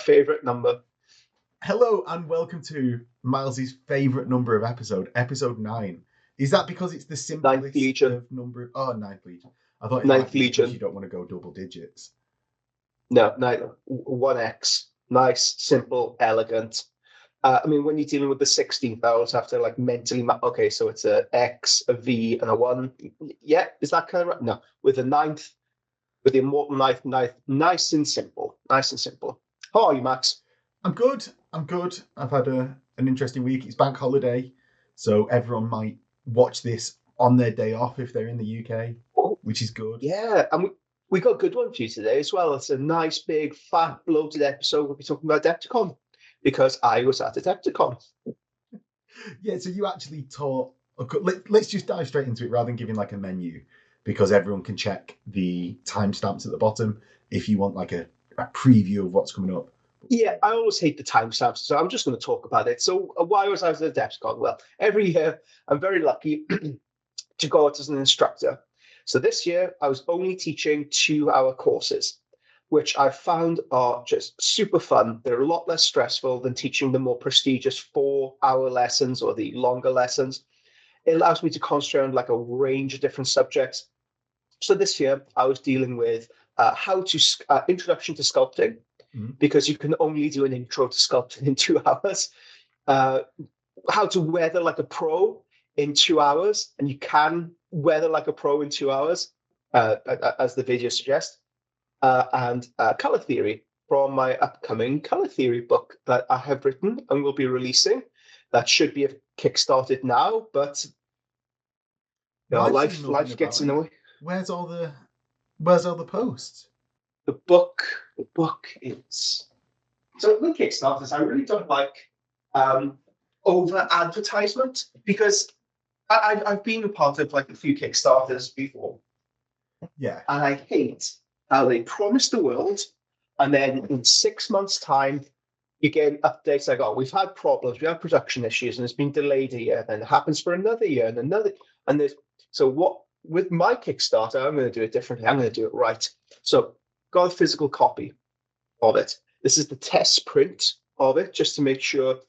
favorite number. Hello and welcome to Miles's favourite number of episode 9. Is that because it's the Ninth simplest Legion. of number? Oh, Ninth Legion. I thought it might Ninth be because Legion. you don't want to go double digits. No, 1x. Nice, simple, elegant. I mean, when you're dealing with the 16th, I always have to like mentally map. Okay, so it's a X, a V, and a 1. Yeah, is that kind of right? No, with the ninth, with the immortal ninth, nice and simple. Nice and simple. How are you, Max? I'm good. I've had an interesting week. It's bank holiday, so everyone might watch this on their day off if they're in the UK, which is good. Yeah, and we got a good one for you today as well. It's a nice, big, fat, bloated episode. We'll be talking about Adepticon because I was at Adepticon. Yeah, so you actually taught. Let's just dive straight into it rather than giving like a menu, because everyone can check the timestamps at the bottom if you want like a preview of what's coming up. Yeah, I always hate the timestamps, so I'm just going to talk about it. So why was I at Adepticon? Well, every year I'm very lucky to go out as an instructor. So this year I was only teaching 2-hour courses, which I found are just super fun. They're a lot less stressful than teaching the more prestigious 4-hour lessons or the longer lessons. It allows me to concentrate on like a range of different subjects. So this year I was dealing with introduction to sculpting, because you can only do an intro to sculpting in 2 hours. How to weather like a pro in 2 hours, and you can weather like a pro in 2 hours, as the video suggests, and color theory from my upcoming color theory book that I have written and will be releasing. That should be kickstarted now, but life gets in the way. Where's all the posts? The book is so with Kickstarters. I really don't like over advertisement, because I've been a part of like a few Kickstarters before. Yeah. And I hate how they promise the world, and then in 6 months' time, you get updates like, oh, we've had problems, we have production issues, and it's been delayed a year, then it happens for another year and another. And there's so what with my Kickstarter, I'm going to do it differently. I'm going to do it right. So got a physical copy of it. This is the test print of it, just to make sure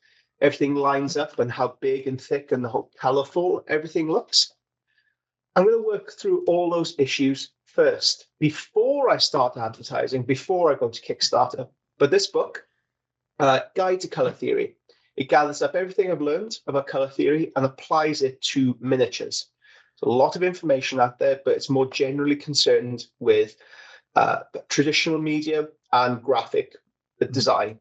everything lines up and how big and thick and how colorful everything looks. I'm going to work through all those issues first before I start advertising, before I go to Kickstarter. But this book, Guide to Color Theory, it gathers up everything I've learned about color theory and applies it to miniatures. So a lot of information out there, but it's more generally concerned with traditional media and graphic design.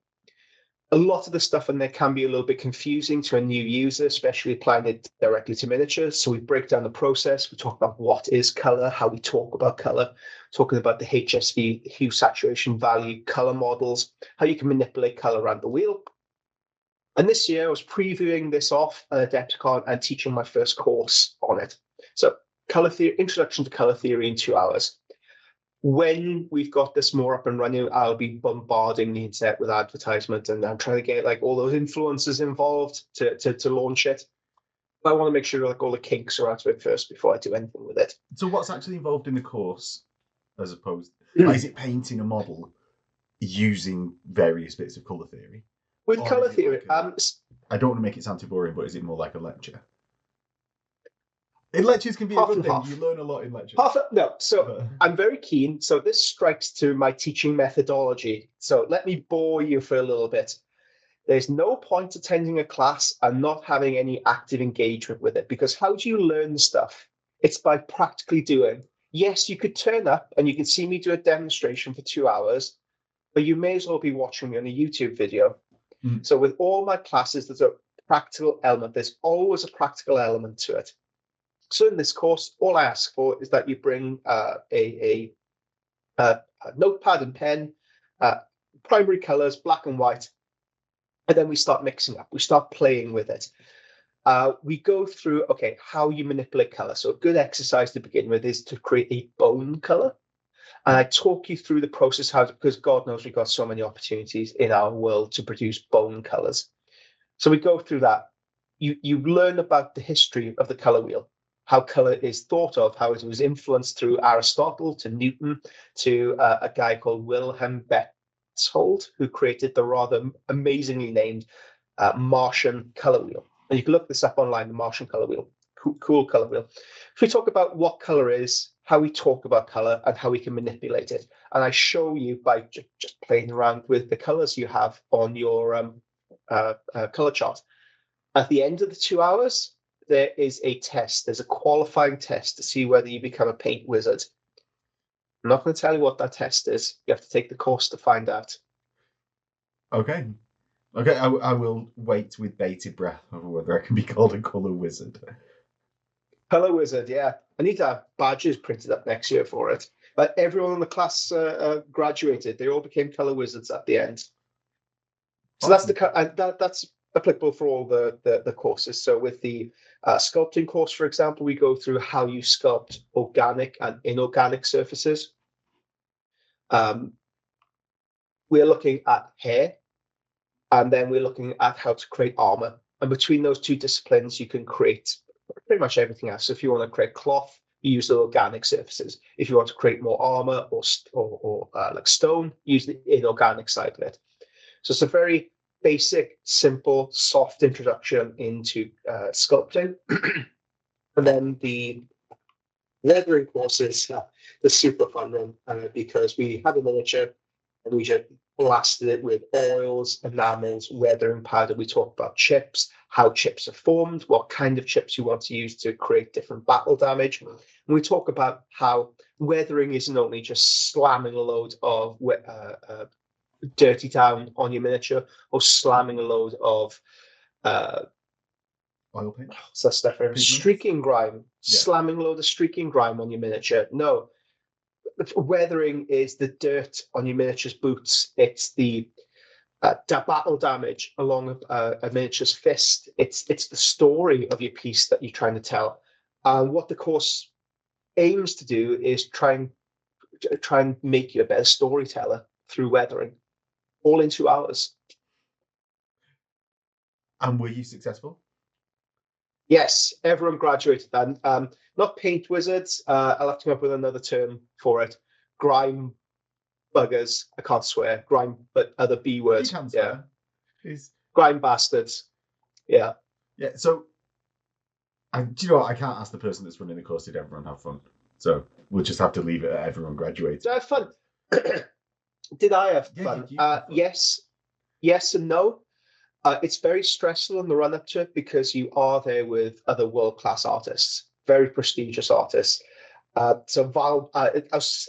A lot of the stuff in there can be a little bit confusing to a new user, especially applying it directly to miniatures. So we break down the process. We talk about what is color, how we talk about color, talking about the HSV, hue saturation value, color models, how you can manipulate color around the wheel. And this year I was previewing this off at Adepticon and teaching my first course on it. So color theory, introduction to color theory in 2 hours. When we've got this more up and running, I'll be bombarding the internet with advertisement, and I'm trying to get like all those influencers involved to launch it. But I want to make sure like all the kinks are out of it first before I do anything with it. So what's actually involved in the course, as opposed like, is it painting a model using various bits of color theory? With color theory, like I don't want to make it sound too boring, but is it more like a lecture? In lectures can be a good thing. You learn a lot in lectures. I'm very keen. So this strikes to my teaching methodology. So let me bore you for a little bit. There's no point attending a class and not having any active engagement with it, because how do you learn stuff? It's by practically doing. Yes, you could turn up and you can see me do a demonstration for 2 hours, but you may as well be watching me on a YouTube video. So with all my classes, there's a practical element. There's always a practical element to it. So in this course, all I ask for is that you bring a notepad and pen, primary colors, black and white, and then we start mixing up. We start playing with it. We go through, okay, how you manipulate color. So a good exercise to begin with is to create a bone color. And I talk you through the process, because God knows we've got so many opportunities in our world to produce bone colors. So we go through that. You learn about the history of the color wheel, how color is thought of, how it was influenced through Aristotle to Newton to a guy called Wilhelm who created the rather amazingly named Martian color wheel. And you can look this up online, the Martian color wheel. Cool color wheel. So we talk about what color is, how we talk about color, and how we can manipulate it. And I show you by just playing around with the colors you have on your color chart. At the end of the 2 hours, there is a test. There's a qualifying test to see whether you become a paint wizard. I'm not going to tell you what that test is. You have to take the course to find out. Okay. Okay, I will wait with bated breath over whether I can be called a colour wizard. Color wizard, yeah. I need to have badges printed up next year for it. But everyone in the class graduated. They all became color wizards at the end. So Awesome. that's applicable for all the courses. So with the sculpting course, for example, we go through how you sculpt organic and inorganic surfaces. We're looking at hair, and then we're looking at how to create armor. And between those two disciplines, you can create pretty much everything else. So if you want to create cloth, you use the organic surfaces. If you want to create more armor or like stone, use the inorganic side of it. So it's a very basic, simple, soft introduction into sculpting. And then the weathering course is the super fun one because we have a miniature and we just blasted it with oils, enamels, weathering powder. We talk about chips, how chips are formed, what kind of chips you want to use to create different battle damage. And we talk about how weathering isn't only just slamming a load of dirty down on your miniature or slamming a load of Oil paint? what's that stuff? Streaking grime, slamming a load of streaking grime on your miniature. No, weathering is the dirt on your miniature's boots. It's the battle damage along a miniature's fist. It's the story of your piece that you're trying to tell. What the course aims to do is try and make you a better storyteller through weathering, all in 2 hours. And were you successful? Yes, everyone graduated then. Not paint wizards. I'll have to come up with another term for it. Grime buggers. I can't swear. Grime, but other B words. You can swear. Yeah. Grime bastards. Yeah. Yeah. So, do you know what? I can't ask the person that's running the course. Did everyone have fun? So we'll just have to leave it at everyone graduated. Did I have fun? Did I have fun? Yes. Yes and no. It's very stressful in the run-up to it because you are there with other world-class artists, very prestigious artists. So Val, I was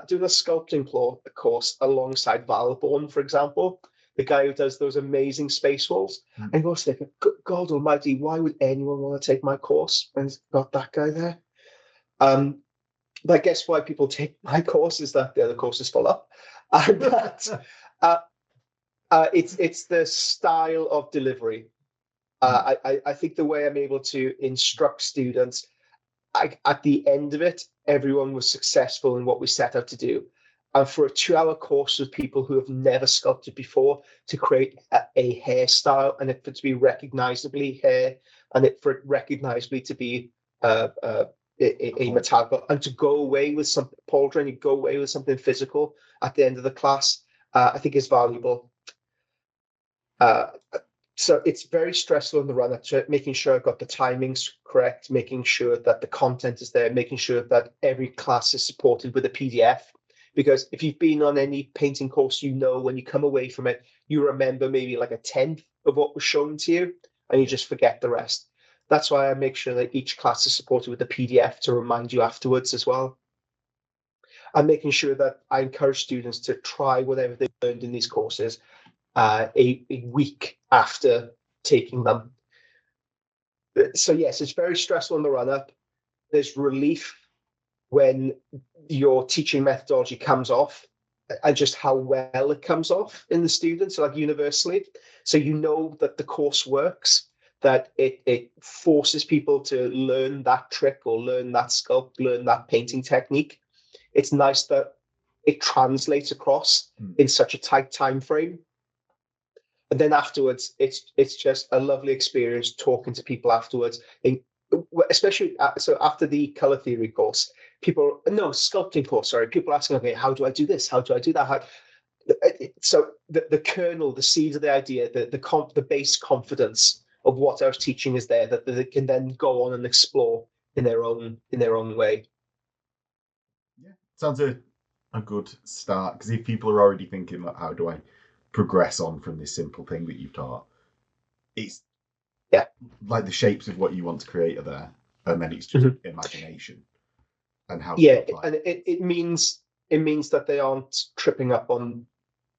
doing a sculpting course alongside Valborn, for example, the guy who does those amazing space walls. And I was thinking, God almighty, why would anyone want to take my course? And it's got that guy there. But I guess why people take my course is that the other course is full up. It's the style of delivery. I think the way I'm able to instruct students, at the end of it, everyone was successful in what we set out to do. And for a 2-hour course with people who have never sculpted before, to create a hairstyle and it for it to be recognizably hair and it for it recognizably to be a metallic, and to go away with something, pauldron, you go away with something physical at the end of the class, I think is valuable. So it's very stressful in the run up to it, making sure I've got the timings correct, making sure that the content is there, making sure that every class is supported with a PDF. Because if you've been on any painting course, you know when you come away from it, you remember maybe like a tenth of what was shown to you, and you just forget the rest. That's why I make sure that each class is supported with a PDF to remind you afterwards as well. I'm making sure that I encourage students to try whatever they've learned in these courses a week after taking them. So yes, it's very stressful in the run-up. There's relief when your teaching methodology comes off and just how well it comes off in the students, like universally. So you know that the course works, that it forces people to learn that trick or learn that sculpt, learn that painting technique. It's nice that it translates across in such a tight time frame. And then afterwards, it's just a lovely experience talking to people afterwards. Especially so after the color theory course, sculpting course, sorry, people asking, okay, how do I do this? How do I do that? So the kernel, the seed of the idea, the base confidence of what I was teaching is there, that they can then go on and explore in their own way. Yeah, sounds a good start, because if people are already thinking, like, how do I progress on from this simple thing that you've taught, it's like the shapes of what you want to create are there, and then it's just imagination and how to apply. And it means that they aren't tripping up on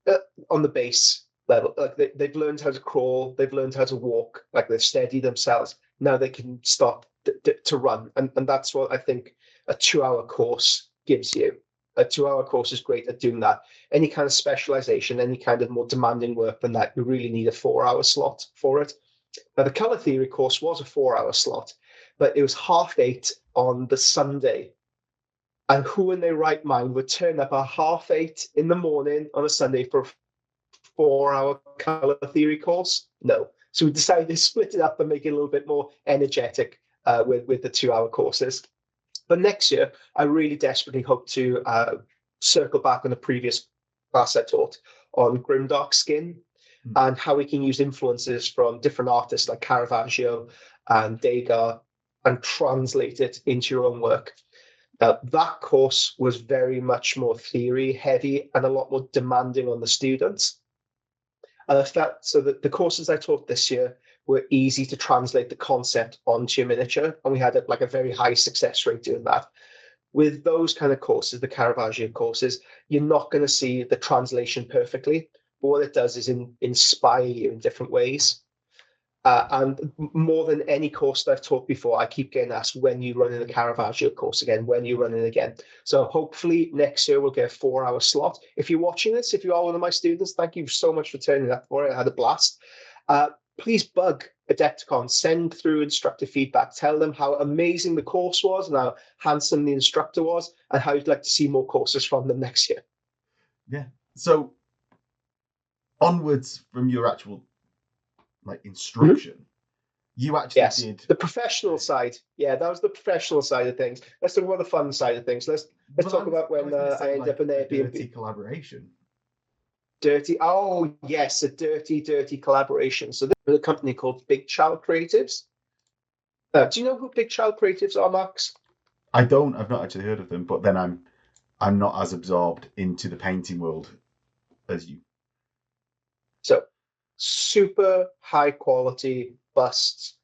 the base level. Like they've learned how to crawl, they've learned how to walk, like they've steadied themselves. Now they can start to run, and that's what I think a 2-hour course gives you. A 2-hour course is great at doing that. Any kind of specialization, any kind of more demanding work than that, you really need a 4-hour slot for it. Now the color theory course was a 4-hour slot, but it was 8:30 on the Sunday. And who in their right mind would turn up at 8:30 in the morning on a Sunday for a 4-hour color theory course? No. So we decided to split it up and make it a little bit more energetic with the 2-hour courses. But next year, I really desperately hope to circle back on the previous class I taught on grimdark skin and how we can use influences from different artists like Caravaggio and Degas and translate it into your own work. That course was very much more theory heavy and a lot more demanding on the students. And I felt so that the courses I taught this year were easy to translate the concept onto your miniature, and we had a very high success rate doing that. With those kind of courses, the Caravaggio courses, you're not going to see the translation perfectly, but what it does is inspire you in different ways. And more than any course that I've taught before, I keep getting asked, when you running the Caravaggio course again, when you running again. So hopefully next year we'll get a 4-hour slot. If you're watching this, if you are one of my students, thank you so much for turning up for it. I had a blast. Please bug Adepticon, send through instructor feedback, tell them how amazing the course was and how handsome the instructor was and how you'd like to see more courses from them next year. Yeah. So onwards from your actual instruction, you actually did the professional side. Yeah, that was the professional side of things. Let's talk about the fun side of things. Let's talk about when I ended up in Airbnb. Dirty collaboration. Dirty. Oh yes, a dirty collaboration. So there's a company called Big Child Creatives. Do you know who Big Child Creatives are, Max? I don't. I've not actually heard of them, but then I'm not as absorbed into the painting world as you. So super high quality busts.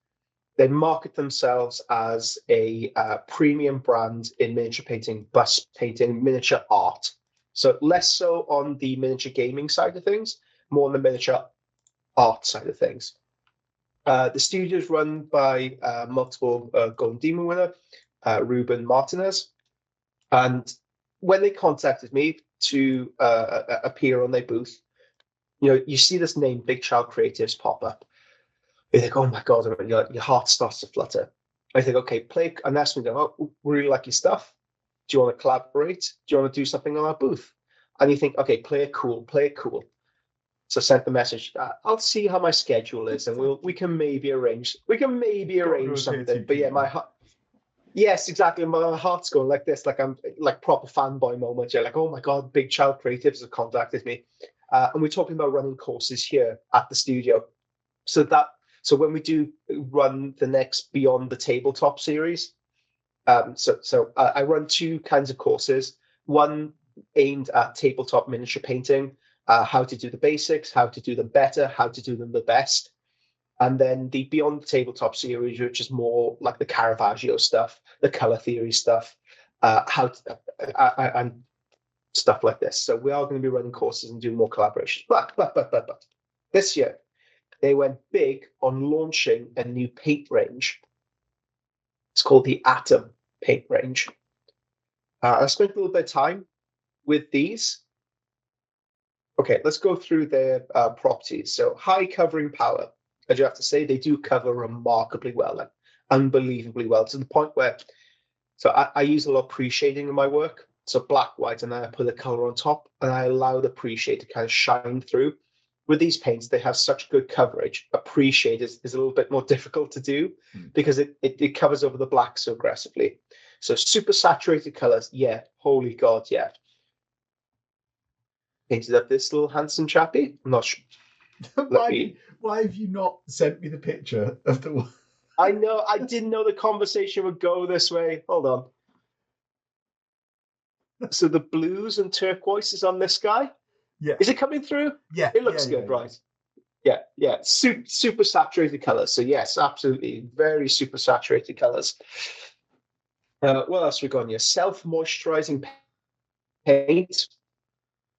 They market themselves as a premium brand in miniature painting, bust painting, miniature art. So less so on the miniature gaming side of things, more on the miniature art side of things. The studio is run by multiple Golden Demon winner, Ruben Martinez. And when they contacted me to appear on their booth, you see this name, Big Child Creatives, pop up. You think, oh my God, your heart starts to flutter. I think, okay, play, and that's me go, oh, really like your stuff. Do you want to collaborate? Do you want to do something on our booth? And you think, okay, play it cool. So I sent the message. I'll see how my schedule is, and we can maybe arrange. Something. But yeah, my heart. Yes, exactly. My heart's going like this, like I'm like proper fanboy moment. You're like, oh my God, Big Child Creatives have contacted me, and we're talking about running courses here at the studio. So when we do run the next Beyond the Tabletop series, I run 2 kinds of courses. One aimed at tabletop miniature painting, how to do the basics, how to do them better, how to do them the best. And then the Beyond the Tabletop series, which is more like the Caravaggio stuff, the color theory stuff, and stuff like this. So we are going to be running courses and doing more collaborations. But this year, they went big on launching a new paint range. It's called the Atom paint range. I spent a little bit of time with these. Okay, let's go through their properties. So high covering power. As you have to say, they do cover remarkably well, like unbelievably well, to the point where, so I use a lot of pre-shading in my work. So black, white, and then I put the color on top, and I allow the pre-shade to kind of shine through. With these paints, they have such good coverage. A pre-shade is a little bit more difficult to do because it covers over the black so aggressively. So super saturated colors, yeah, holy God, yeah. painted up this little handsome chappy. I'm not sure. Why have you not sent me the picture of the one? I know, I didn't know the conversation would go this way. Hold on. So the blues and turquoise is on this guy. Yeah. Is it coming through? Yeah. It looks good, right? Yeah. Super saturated colors. So yes, absolutely. Very super saturated colors. What else we got here? Self-moisturizing paint.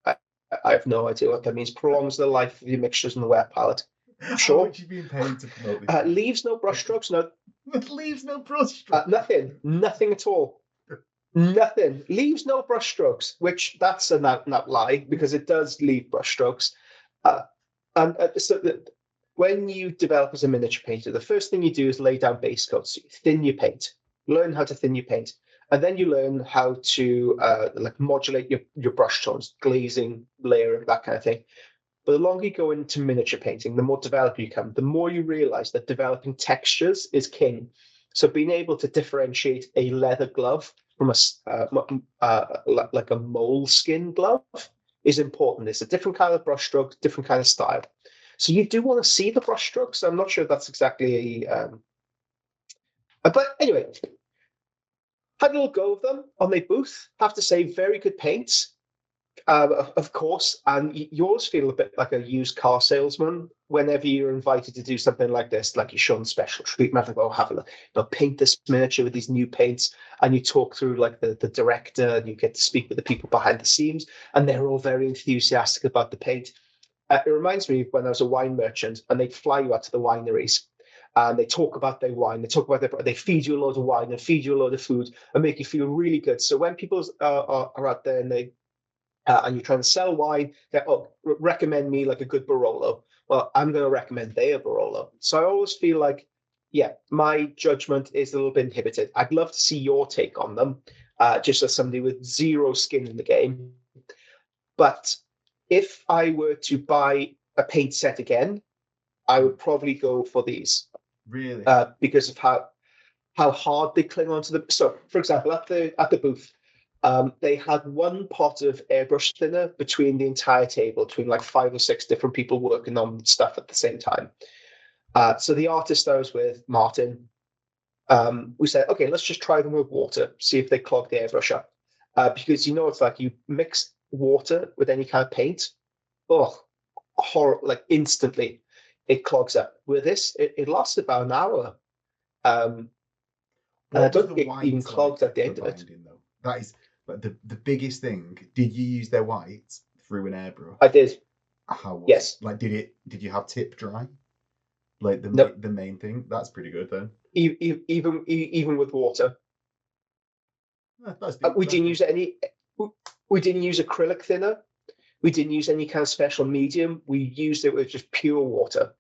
I have no idea what that means. Prolongs the life of your mixtures in the wet palette. Sure. How much you being paid to promote this? Leaves no brushstrokes. No. Leaves no brushstrokes. Nothing at all. Nothing. Leaves no brushstrokes, which that's a not lie, because it does leave brushstrokes. When you develop as a miniature painter, the first thing you do is lay down base coats. So you thin your paint, learn how to thin your paint, and then you learn how to modulate your brush tones, glazing, layering, that kind of thing. But the longer you go into miniature painting, the more developed you come, the more you realize that developing textures is king. So being able to differentiate a leather glove from like a moleskin glove is important. It's a different kind of brushstroke, different kind of style. So you do want to see the brushstrokes. I'm not sure that's exactly but anyway, had a little go of them on my booth. Have to say, very good paints. Of course, and you always feel a bit like a used car salesman whenever you're invited to do something like this, like you're shown special treatment, like, oh, have a look, paint this miniature with these new paints, and you talk through like the director, and you get to speak with the people behind the scenes, and they're all very enthusiastic about the paint. It reminds me of when I was a wine merchant, and they'd fly you out to the wineries, and they talk about their wine, they feed you a load of wine and feed you a load of food and make you feel really good. So when people are out there and and you're trying to sell wine, recommend me like a good Barolo. Well, I'm going to recommend their Barolo. So I always feel like, yeah, my judgment is a little bit inhibited. I'd love to see your take on them, just as somebody with zero skin in the game. But if I were to buy a paint set again, I would probably go for these. Really? Because of how hard they cling onto the. So, for example, at the booth, they had one pot of airbrush thinner between the entire table, between like 5 or 6 different people working on stuff at the same time. So the artist I was with, Martin, we said, okay, let's just try them with water, see if they clog the airbrush up. Because it's like you mix water with any kind of paint, like instantly it clogs up. With this, it lasts about an hour. And I don't think it even clogged at the end of it. Though? That is like the biggest thing. Did you use their white through an airbrush? I did. How was yes. It? Like, did you have tip dry? Like the main thing. That's pretty good then. Even with water. We didn't use any. We didn't use acrylic thinner. We didn't use any kind of special medium. We used it with just pure water.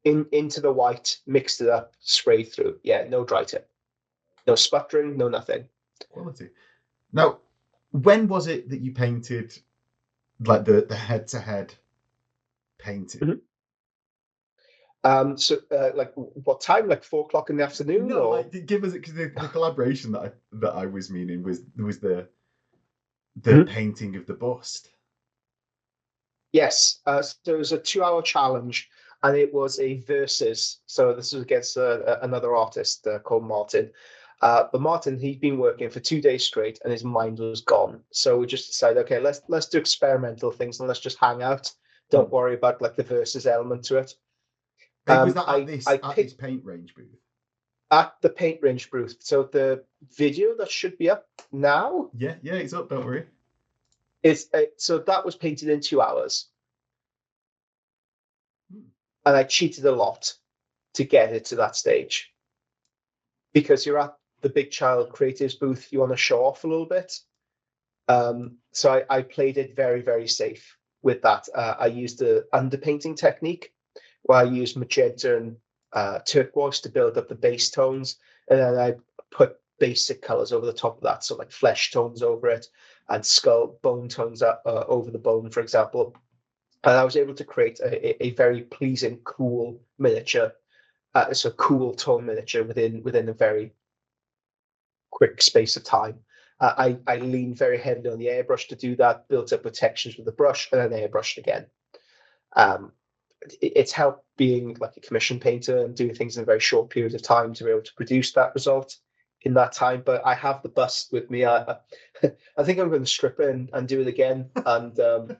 Into the white, mixed it up, sprayed through. Yeah, no dry tip, no sputtering, no nothing. Quality. Now, when was it that you painted like the head-to-head painting? Mm-hmm. So, like what time? Like 4 o'clock in the afternoon? No, or? like give us because the collaboration that I was meaning was the mm-hmm. painting of the bust. Yes, so it was a 2-hour challenge, and it was a versus. So this was against another artist called Martin. But Martin, he'd been working for 2 days straight, and his mind was gone. So we just decided, okay, let's do experimental things, and let's just hang out. Don't worry about like the versus element to it. Was that at this paint range booth? At the paint range booth. So the video that should be up now. Yeah, it's up. Don't worry. So that was painted in 2 hours, and I cheated a lot to get it to that stage, because you're at the Big Child Creatives booth, you want to show off a little bit. So I played it very, very safe with that. I used the underpainting technique, where I used magenta and turquoise to build up the base tones, and then I put basic colors over the top of that, so like flesh tones over it and skull bone tones up over the bone, for example. And I was able to create a very pleasing, cool miniature. So cool tone miniature within a very quick space of time. I leaned very heavily on the airbrush to do that, built up with textures with the brush, and then airbrushed again. It's helped being like a commission painter and doing things in a very short period of time to be able to produce that result in that time. But I have the bust with me. I think I'm going to strip it and do it again. And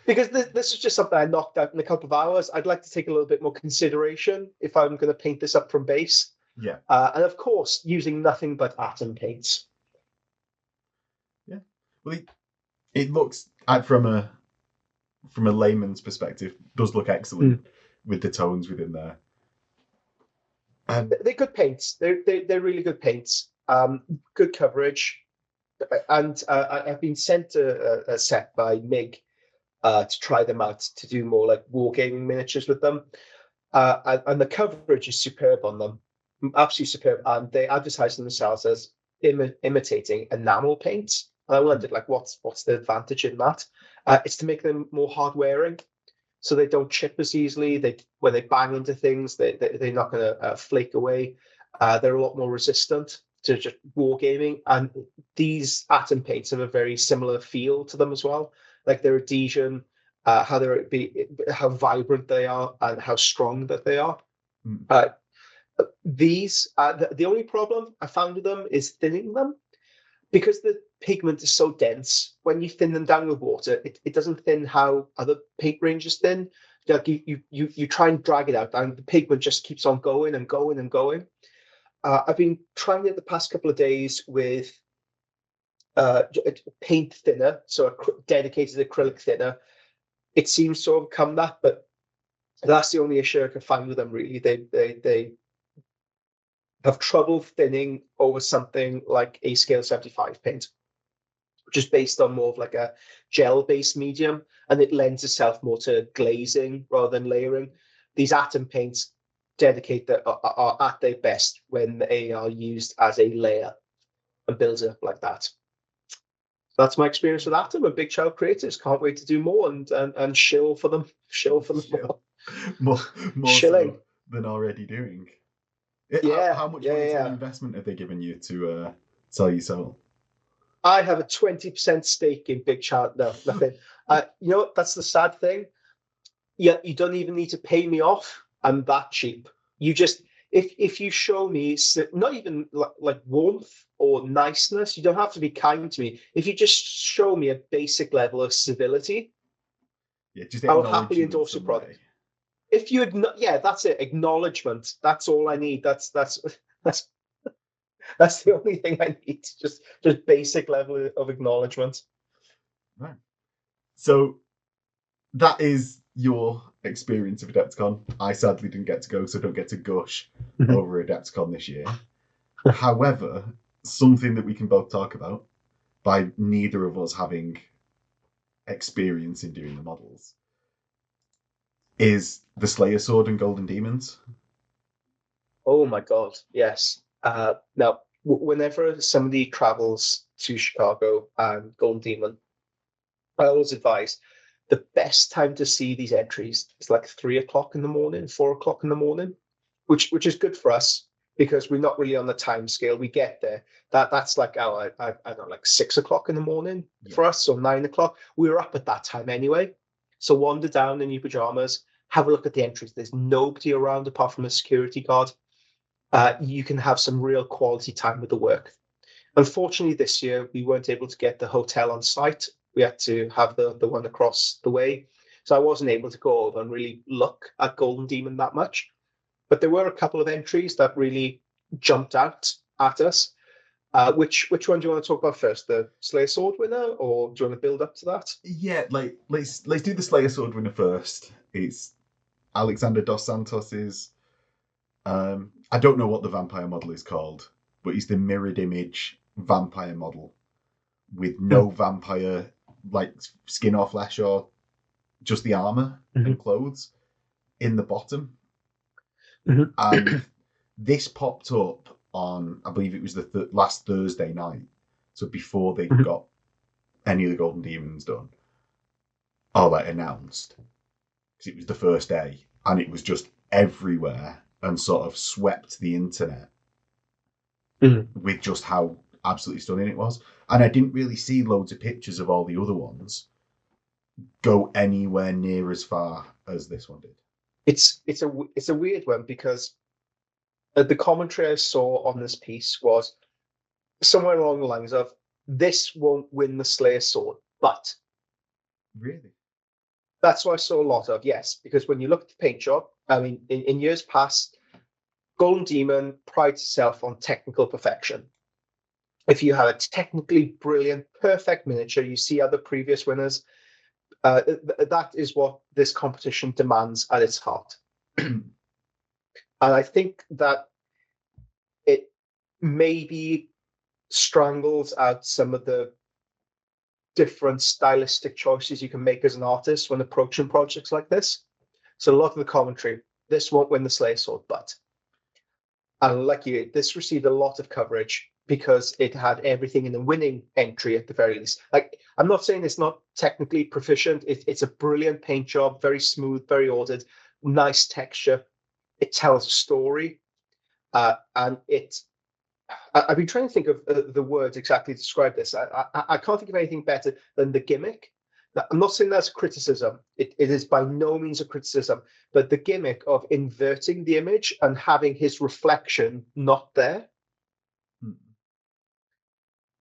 because this is just something I knocked out in a couple of hours, I'd like to take a little bit more consideration if I'm going to paint this up from base. Yeah. And of course, using nothing but atom paints. Yeah. Well, it looks from a layman's perspective, does look excellent with the tones within there. They're good paints. They're really good paints. Good coverage, and I've been sent a set by Mig to try them out to do more like wargaming miniatures with them, and the coverage is superb on them, absolutely superb. And they advertise themselves as imitating enamel paints. And I wondered, like, what's the advantage in that? It's to make them more hard wearing, so they don't chip as easily. When they bang into things, they're not going to flake away. They're a lot more resistant to just wargaming. And these atom paints have a very similar feel to them as well. Like their adhesion, how vibrant they are, and how strong that they are. The only problem I found with them is thinning them, because the pigment is so dense. When you thin them down with water, it doesn't thin how other paint ranges thin. Like you try and drag it out, and the pigment just keeps on going and going and going. I've been trying it the past couple of days with paint thinner, so a dedicated acrylic thinner. It seems to overcome that, but that's the only issue I can find with them. Really, they have trouble thinning over something like a scale 75 paint, which is based on more of like a gel-based medium, and it lends itself more to glazing rather than layering. These atom paints are at their best when they are used as a layer and builds it up like that. That's my experience with Atom and Big Child Creators. Can't wait to do more and shill for them. Shill for them more Shilling. So than already doing. Yeah. How much money to investment have they given you to sell your soul? I have a 20% stake in Big Child. No, nothing. You know what? That's the sad thing. Yeah, you don't even need to pay me off. I'm that cheap. You just if you show me not even like warmth or niceness, you don't have to be kind to me. If you just show me a basic level of civility, I'll happily endorse your product. If you that's it. Acknowledgement. That's all I need. That's the only thing I need. Just basic level of acknowledgement. Right. So that is your experience of Adepticon. I sadly didn't get to go, so don't get to gush over Adepticon this year. However, something that we can both talk about, by neither of us having experience in doing the models, is the Slayer Sword and Golden Demons. Oh my god, yes. Now, whenever somebody travels to Chicago and Golden Demon, I always advise the best time to see these entries is like 3 o'clock in the morning, 4 o'clock in the morning, which is good for us because we're not really on the time scale. We get there. That's like I don't know, like 6 o'clock in the morning for us, or 9 o'clock. We were up at that time anyway. So wander down in your pajamas, have a look at the entries. There's nobody around apart from a security guard. You can have some real quality time with the work. Unfortunately, this year we weren't able to get the hotel on site. We had to have the one across the way. So I wasn't able to go over and really look at Golden Demon that much. But there were a couple of entries that really jumped out at us. Which one do you want to talk about first? The Slayer Sword winner, or do you want to build up to that? Yeah, let's do the Slayer Sword winner first. It's Alexander Dos Santos's. I don't know what the vampire model is called, but he's the mirrored image vampire model with no vampire like skin or flesh or just the armor and clothes in the bottom. And this popped up on, I believe it was the last Thursday night, so before they got any of the Golden Demons done or like announced, because it was the first day, and it was just everywhere and sort of swept the internet with just how absolutely stunning it was. And I didn't really see loads of pictures of all the other ones go anywhere near as far as this one did. It's a weird one because the commentary I saw on this piece was somewhere along the lines of, this won't win the Slayer sword, but Really? that's what I saw a lot of, yes, because when you look at the paint job, I mean, in years past, Golden Demon prides itself on technical perfection. If you have a technically brilliant, perfect miniature, you see other previous winners, that is what this competition demands at its heart. And I think that it maybe strangles out some of the different stylistic choices you can make as an artist when approaching projects like this. So a lot of the commentary, this won't win the Slayer sword, but. And like you, this received a lot of coverage because it had everything in the winning entry at the very least. Like, I'm not saying it's not technically proficient. It's a brilliant paint job, very smooth, very ordered, nice texture. It tells a story. And I've been trying to think of the words exactly to describe this. I can't think of anything better than the gimmick. Now, I'm not saying that's criticism. It is by no means a criticism, but the gimmick of inverting the image and having his reflection not there,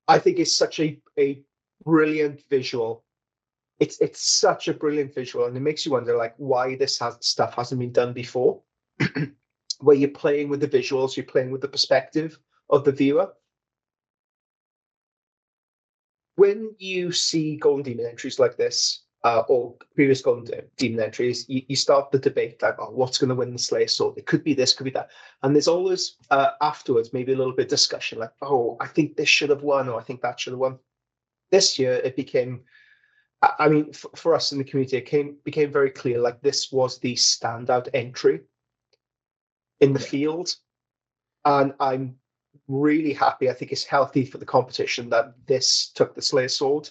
I think is such a brilliant visual. It's such a brilliant visual, and it makes you wonder like why this stuff hasn't been done before. Where you're playing with the visuals, you're playing with the perspective of the viewer. When you see Golden Demon entries like this, or previous Golden Demon entries, you start the debate like, oh, what's going to win the Slayer sword? It could be this, could be that. And there's always, afterwards, maybe a little bit of discussion like, oh, I think this should have won, or I think that should have won. This year, it became, I mean, for us in the community, it became very clear, like this was the standout entry in the field. And I'm really happy. I think it's healthy for the competition that this took the Slayer sword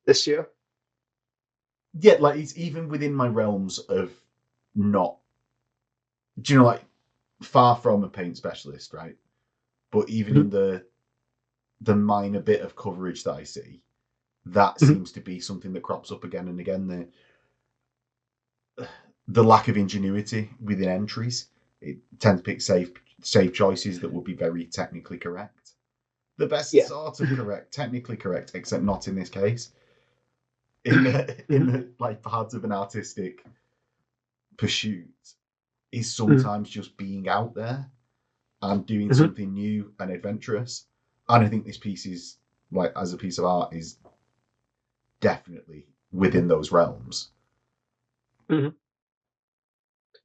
this year. Yeah, like it's even within my realms of not, do you know, like far from a paint specialist, right? But even in the minor bit of coverage that I see, that seems to be something that crops up again and again. The lack of ingenuity within entries. It tends to pick safe choices that will be very technically correct. The best sort of correct, technically correct, except not in this case. In the like part of an artistic pursuit is sometimes just being out there and doing something new and adventurous. And I think this piece is, like, as a piece of art, is definitely within those realms.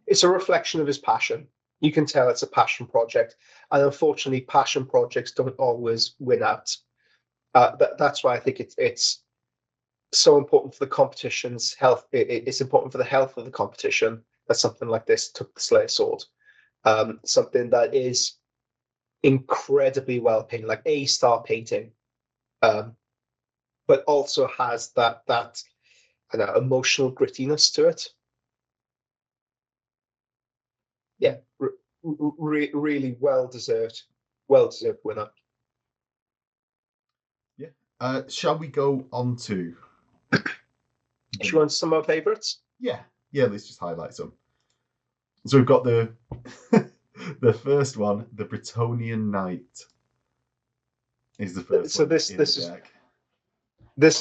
It's a reflection of his passion. You can tell it's a passion project, and unfortunately, passion projects don't always win out. That's why I think it's so important for the competition's health. It's important for the health of the competition that something like this took the Slayer sword. Something that is incredibly well painted, like A-star painting, but also has that I don't know, emotional grittiness to it. Yeah, really well deserved winner. Yeah. Shall we go on to? Do you want some of our favourites? Yeah. Let's just highlight some. So we've got the the first one, the Bretonian Knight, is the first. So this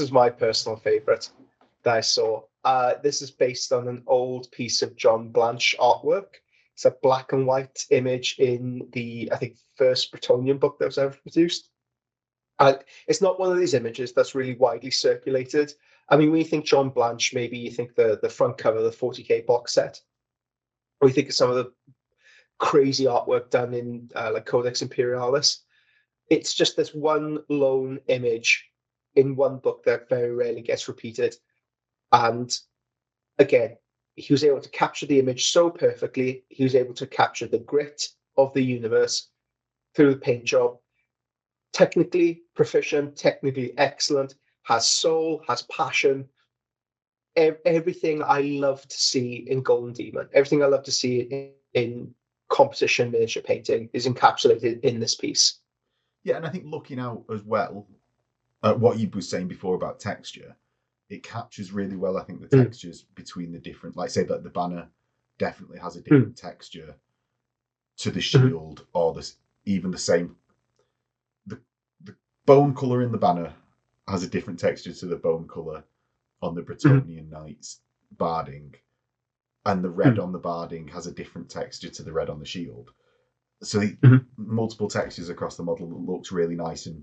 is my personal favourite that I saw. This is based on an old piece of John Blanche artwork. It's a black and white image in the, I think, first Bretonian book that was ever produced. It's not one of these images that's really widely circulated. I mean, when you think John Blanche, maybe you think the front cover of the 40k box set, or you think of some of the crazy artwork done in like Codex Imperialis. It's just this one lone image in one book that very rarely gets repeated. And again, he was able to capture the image so perfectly. He was able to capture the grit of the universe through the paint job. Technically proficient, technically excellent, has soul, has passion. Everything I love to see in Golden Demon, everything I love to see in competition miniature painting is encapsulated in this piece. Yeah, and I think looking out as well at what you were saying before about texture, it captures really well, I think, the textures between the different, like say that the banner definitely has a different texture to the shield, or even the same. The bone colour in the banner has a different texture to the bone colour on the Bretonian Knights barding, and the red on the barding has a different texture to the red on the shield. So multiple textures across the model looks really nice, and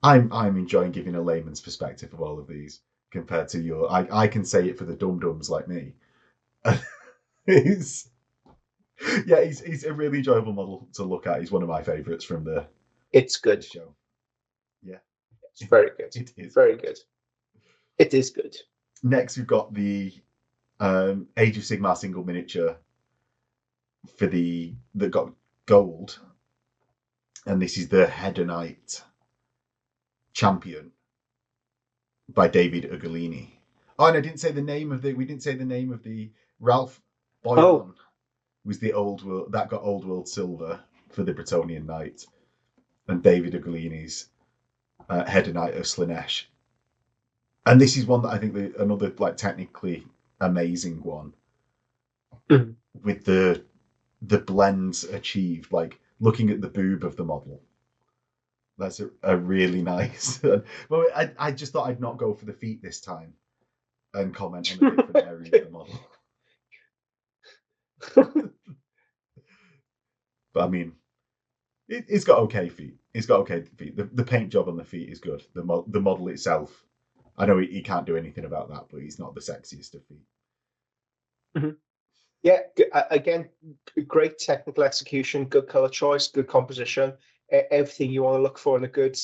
I'm enjoying giving a layman's perspective of all of these compared to your. I can say it for the dum-dums like me. He's a really enjoyable model to look at. He's one of my favourites from the. It's good. Show. Yeah, it's very good. It is very good. It is good. Next, we've got the Age of Sigmar single miniature that got gold, and this is the Hedonite Champion by David Ugolini. Oh, and I didn't say the name of the. We didn't say the name of the Ralph Boylon was the old world that got old world silver for the Bretonian Knight, and David Ugolini's Hedonite of Slanesh. And this is one that I think another like technically amazing one with the blends achieved. Like looking at the boob of the model, that's a really nice. Well, I just thought I'd not go for the feet this time and comment on a different area of the model. But I mean, it's got okay feet. It's got okay feet. The paint job on the feet is good. The model itself, I know he can't do anything about that, but he's not the sexiest of feet. Yeah, again, great technical execution, good color choice, good composition, everything you want to look for in a good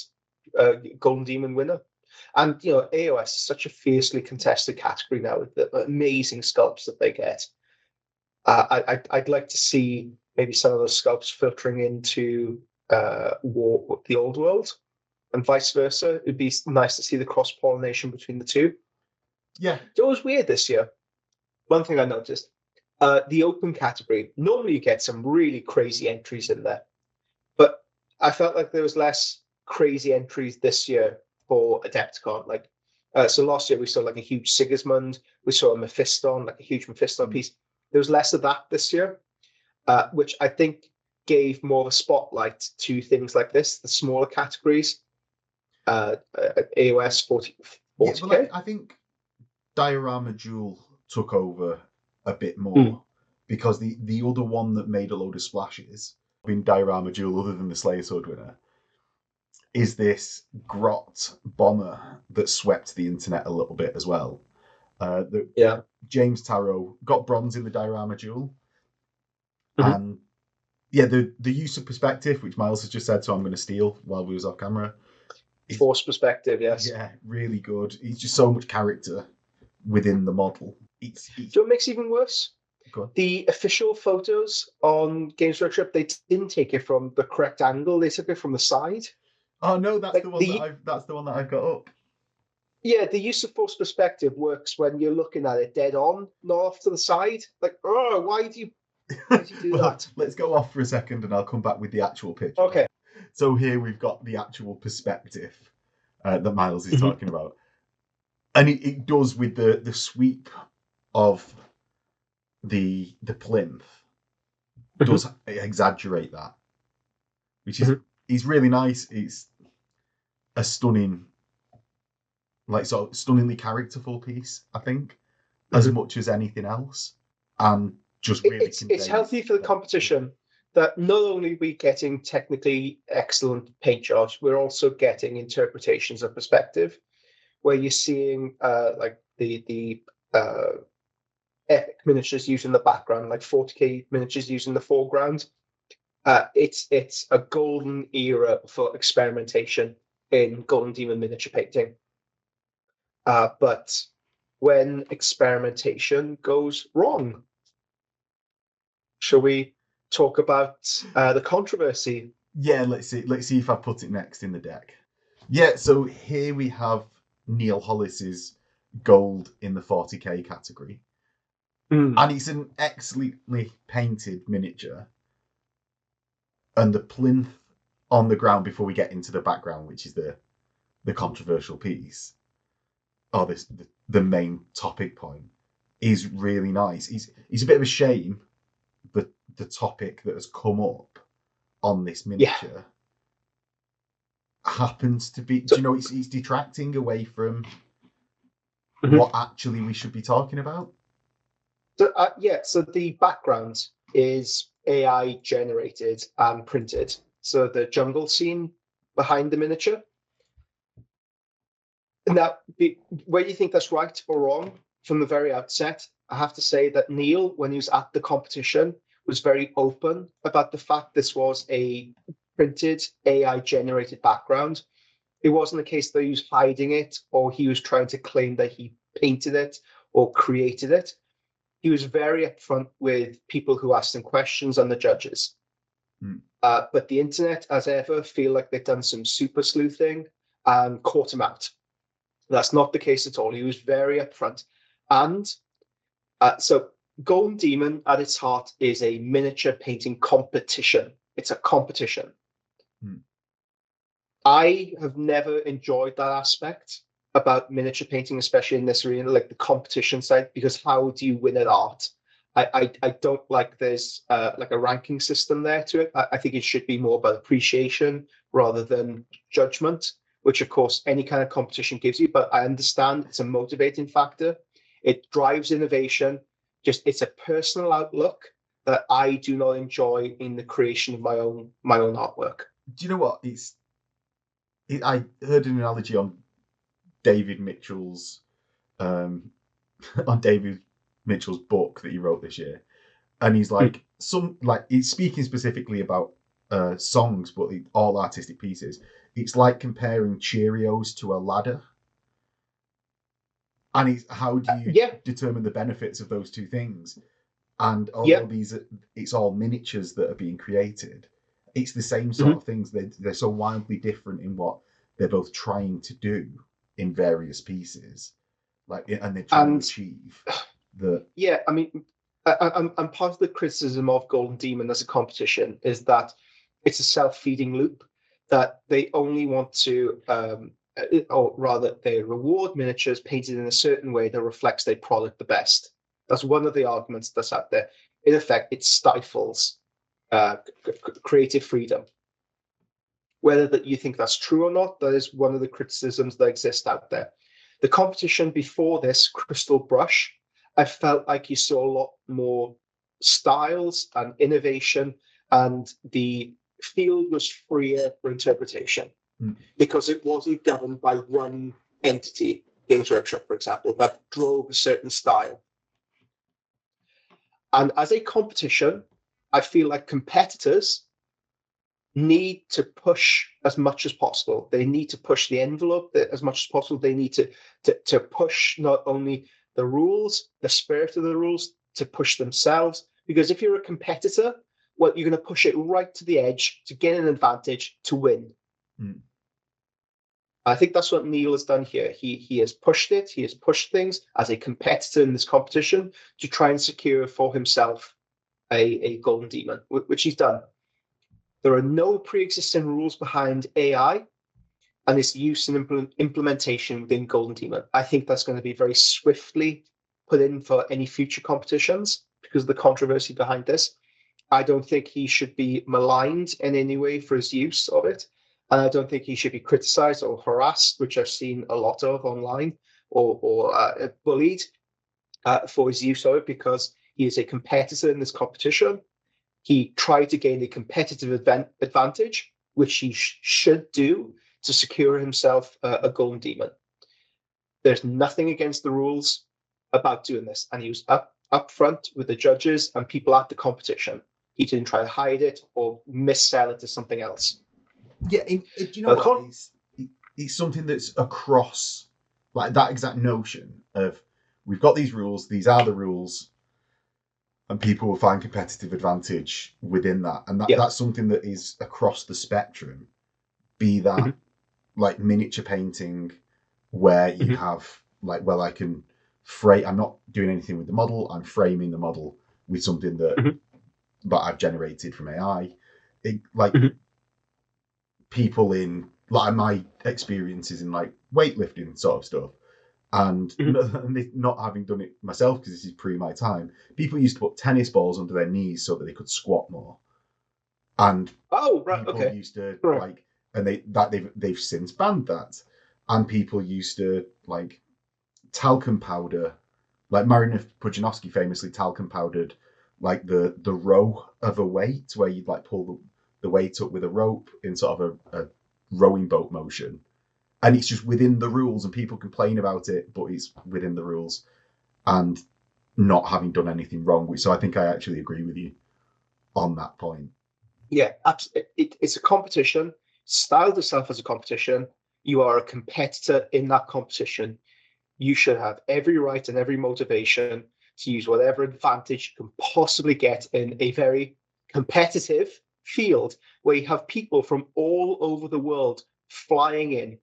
Golden Demon winner. And AOS is such a fiercely contested category now with the amazing sculpts that they get. I'd like to see maybe some of those sculpts filtering into the old world, and vice versa. It'd be nice to see the cross pollination between the two. Yeah, it was weird this year. One thing I noticed. The open category, normally you get some really crazy entries in there, but I felt like there was less crazy entries this year for Adepticon. So last year we saw like a huge Sigismund, we saw a Mephiston, like a huge Mephiston piece. There was less of that this year, which I think gave more of a spotlight to things like this, the smaller categories, AOS 40K. Yeah, well, I think Diorama Jewel took over a bit more because the other one that made a load of splashes in Diorama Jewel, other than the Slayer Sword winner, is this Grot bomber that swept the internet a little bit as well. James Tarot got bronze in the Diorama Jewel, and the use of perspective, which Miles has just said, so I'm going to steal while we was off camera. Force perspective, yes. Yeah, really good. It's just so much character within the model. Do you know what makes it even worse? The official photos on Games Workshop, they didn't take it from the correct angle. They took it from the side. Oh no, that's the one that I've got up. Yeah, the use of force perspective works when you're looking at it dead on, not off to the side. Like, why do you do that? Let's go off for a second, and I'll come back with the actual picture. Okay. So here we've got the actual perspective that Miles is talking about, and it does with the sweep of the plinth does exaggerate that, which is really nice. It's a stunning, sort of stunningly characterful piece, I think, as much as anything else, and just really it's healthy for the competition that not only are we getting technically excellent paint jobs, we're also getting interpretations of perspective, where you're seeing like the epic miniatures used in the background, like 40K miniatures used in the foreground. It's a golden era for experimentation in Golden Demon miniature painting. But when experimentation goes wrong, shall we talk about the controversy? Yeah, let's see if I put it next in the deck. Yeah, so here we have Neil Hollis's gold in the 40K category. And it's an excellently painted miniature. And the plinth on the ground before we get into the background, which is the controversial piece, or the main topic point, is really nice. He's a bit of a shame, but the topic that has come up on this miniature happens to be, do you know, it's detracting away from what actually we should be talking about. So so the background is AI generated and printed. So the jungle scene behind the miniature. Now, whether you think that's right or wrong, from the very outset, I have to say that Neil, when he was at the competition, was very open about the fact this was a printed AI generated background. It wasn't a case that he was hiding it or he was trying to claim that he painted it or created it. He was very upfront with people who asked him questions and the judges. But the internet, as ever, feel like they've done some super sleuthing and caught him out. That's not the case at all. He was very upfront. And so Golden Demon at its heart is a miniature painting competition. It's a competition. I have never enjoyed that aspect about miniature painting, especially in this arena, like the competition side, because how do you win at art? I don't like there's like a ranking system there to it. I think it should be more about appreciation rather than judgment, which of course any kind of competition gives you, but I understand it's a motivating factor. It drives innovation. Just it's a personal outlook that I do not enjoy in the creation of my own artwork. Do you know what? I heard an analogy on David Mitchell's on David Mitchell's book that he wrote this year, and he's like he's speaking specifically about songs, but all artistic pieces. It's like comparing Cheerios to a ladder, and it's how do you determine the benefits of those two things? And although it's all miniatures that are being created, it's the same sort of things. They're so wildly different in what they're both trying to do in various pieces, and they're trying to achieve the. Yeah, I mean, and part of the criticism of Golden Demon as a competition is that it's a self-feeding loop, that they only want to, or rather, they reward miniatures painted in a certain way that reflects their product the best. That's one of the arguments that's out there. In effect, it stifles creative freedom. Whether that you think that's true or not, that is one of the criticisms that exist out there. The competition before this, Crystal Brush, I felt like you saw a lot more styles and innovation, and the field was freer for interpretation because it wasn't governed by one entity, Games Workshop, for example, that drove a certain style. And as a competition, I feel like competitors need to push as much as possible. They need to push the envelope as much as possible. They need to push not only the rules, the spirit of the rules, to push themselves. Because if you're a competitor, well, you're going to push it right to the edge to get an advantage to win. I think that's what Neil has done here. He has pushed it. He has pushed things as a competitor in this competition to try and secure for himself a Golden Demon, which he's done. There are no pre-existing rules behind AI and its use and implementation within Golden Demon. I think that's going to be very swiftly put in for any future competitions because of the controversy behind this. I don't think he should be maligned in any way for his use of it. And I don't think he should be criticized or harassed, which I've seen a lot of online, or bullied for his use of it because he is a competitor in this competition. He tried to gain a competitive advantage, which he should do to secure himself a Golden Demon. There's nothing against the rules about doing this. And he was up front with the judges and people at the competition. He didn't try to hide it or missell it to something else. Yeah, do you know what? It's something that's across, like that exact notion of we've got these rules, these are the rules, and people will find competitive advantage within that. And that's something that is across the spectrum, be that like miniature painting, where you have like, well, I can I'm not doing anything with the model, I'm framing the model with something that I've generated from AI. people in like my experiences in like weightlifting sort of stuff, and not having done it myself because this is pre my time. People used to put tennis balls under their knees so that they could squat more, and Oh, right, people okay. used to Right. like, and they've since banned that, and people used to like talcum powder, like Marina Pudzianowski famously talcum powdered like the row of a weight where you'd like pull the weight up with a rope in sort of a rowing boat motion, and it's just within the rules, and people complain about it, but it's within the rules, and not having done anything wrong. So I think I actually agree with you on that point. Yeah, it's a competition. Style yourself as a competition. You are a competitor in that competition. You should have every right and every motivation to use whatever advantage you can possibly get in a very competitive field where you have people from all over the world flying in,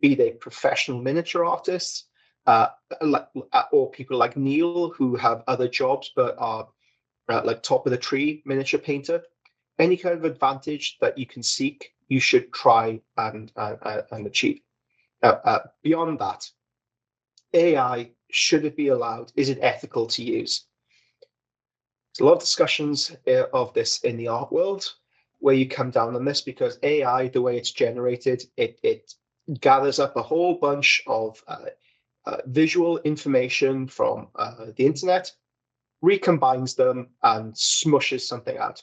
be they professional miniature artists, uh, or people like Neil who have other jobs but are like top of the tree miniature painter. Any kind of advantage that you can seek, you should try and achieve. Beyond that, AI, should it be allowed? Is it ethical to use? There's a lot of discussions of this in the art world where you come down on this because AI, the way it's generated, it gathers up a whole bunch of visual information from the internet, recombines them, and smushes something out.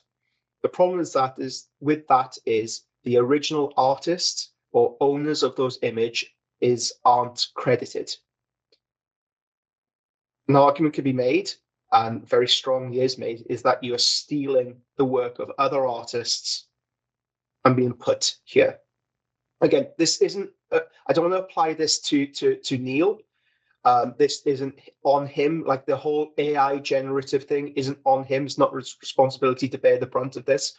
The problem is with that is the original artists or owners of those images aren't credited. An argument could be made, and very strongly is made, is that you are stealing the work of other artists and being put here. Again, this isn't. I don't want to apply this to Neil. This isn't on him. Like the whole AI generative thing isn't on him. It's not his responsibility to bear the brunt of this.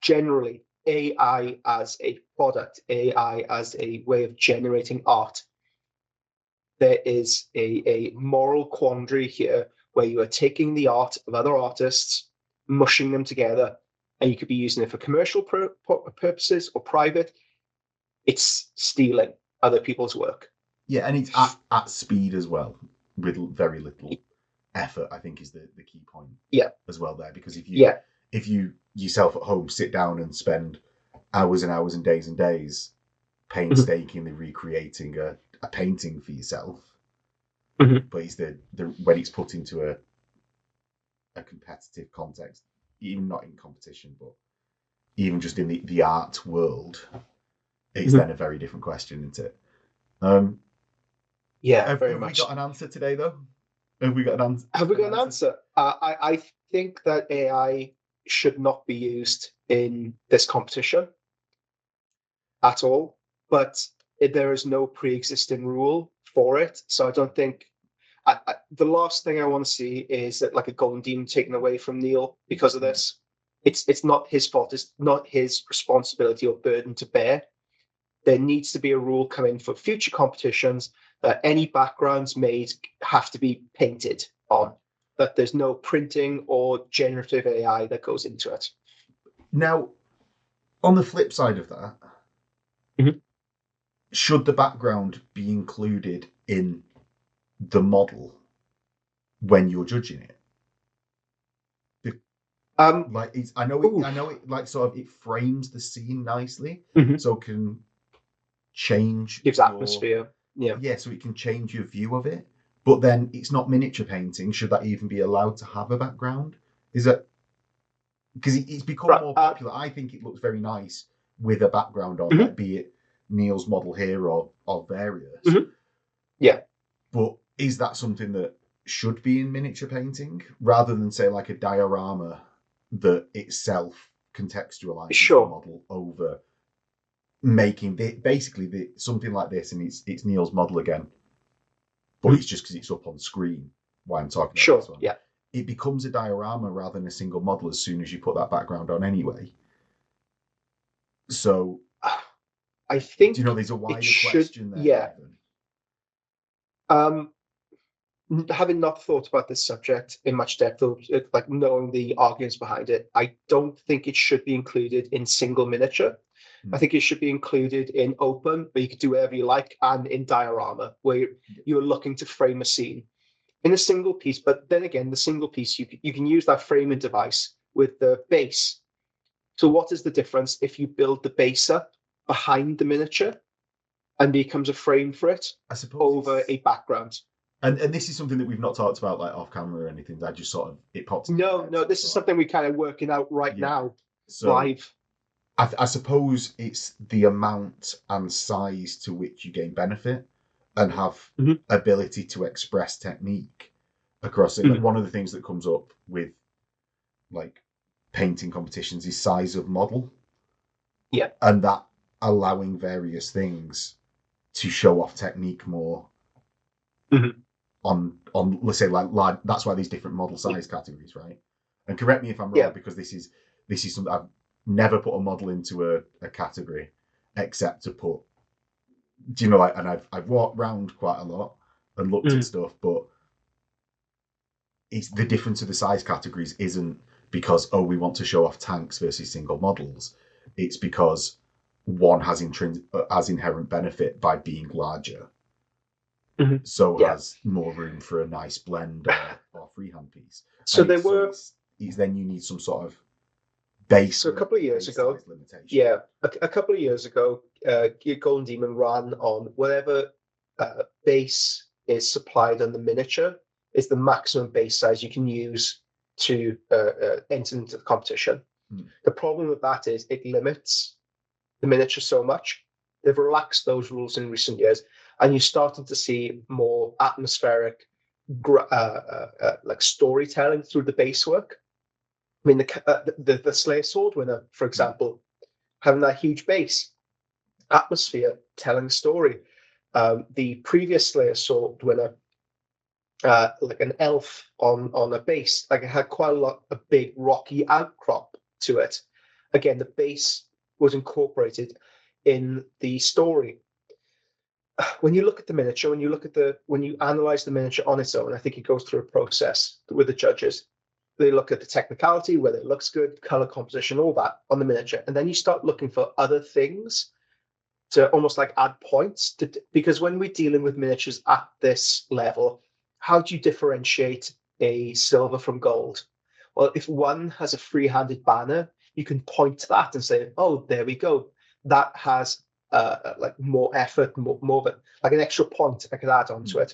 Generally, AI as a product, AI as a way of generating art, there is a moral quandary here where you are taking the art of other artists, mushing them together, and you could be using it for commercial purposes or private. It's stealing other people's work. Yeah, and it's at speed as well, with very little effort, I think is the key point. Yeah. As well there, because Yeah. if you yourself at home sit down and spend hours and hours and days painstakingly recreating a painting for yourself, but it's the when it's put into a competitive context, even not in competition, but even just in the art world, it's then a very different question, isn't it? Yeah, have very we much. got an answer today, though? Have we got an answer? Have we got an answer? I think that AI should not be used in this competition at all, but there is no pre-existing rule for it. So I don't think the last thing I want to see is that like a golden demon taken away from Neil because of this. It's not his fault. It's not his responsibility or burden to bear. There needs to be a rule coming for future competitions that any backgrounds made have to be painted on. That there's no printing or generative AI that goes into it. Now, on the flip side of that, should the background be included in the model when you're judging it? Like I know it like sort of it frames the scene nicely, so can change gives atmosphere. Yeah, so it can change your view of it. But then it's not miniature painting. Should that even be allowed to have a background? Is that because it's become more popular? I think it looks very nice with a background on, like be it Neil's model here or various. Yeah. But is that something that should be in miniature painting rather than say like a diorama that itself contextualizes the model over making basically something like this, and it's Neil's model again, but it's just because it's up on screen why I'm talking about this one. Yeah. It becomes a diorama rather than a single model as soon as you put that background on anyway. So I think there's a wider question there. Yeah. Having not thought about this subject in much depth, like knowing the arguments behind it, I don't think it should be included in single miniature. I think it should be included in open, where you can do whatever you like, and in diorama, where you're looking to frame a scene in a single piece. But then again, the single piece, you can use that framing device with the base. So what is the difference if you build the base up behind the miniature and becomes a frame for it I suppose over a background? And this is something that we've not talked about like off camera or anything. I just sort of it popped. No, this is something we're kind of working out right now, live. I suppose it's the amount and size to which you gain benefit and have ability to express technique across it. Like one of the things that comes up with like painting competitions is size of model. Yeah. And that allowing various things to show off technique more on let's say like that's why there's different model size categories, right? And correct me if I'm wrong, because this is something I've never put a model into a category except to put, do you know, like, and I've walked around quite a lot and looked at stuff, but it's the difference of the size categories isn't because we want to show off tanks versus single models. It's because one has inherent benefit by being larger, so has more room for a nice blend or freehand piece. So there were. Then you need some sort of base. So a couple of years ago, a couple of years ago, Golden Demon ran on whatever base is supplied on the miniature is the maximum base size you can use to enter into the competition. The problem with that is it limits the miniature so much. They've relaxed those rules in recent years, and you're starting to see more atmospheric, like storytelling through the base work. I mean, the Slayer Sword winner, for example, having that huge base, atmosphere, telling a story. The previous Slayer Sword winner, like an elf on a base, like it had quite a big rocky outcrop to it. Again, the base was incorporated in the story. When you look at the miniature, when you analyze the miniature on its own, I think it goes through a process with the judges. They look at the technicality, whether it looks good, color composition, all that on the miniature. And then you start looking for other things to almost like add points because when we're dealing with miniatures at this level, how do you differentiate a silver from gold? Well, if one has a free-handed banner, you can point to that and say, oh, there we go. That has like more effort, more of it, like an extra point I could add onto it.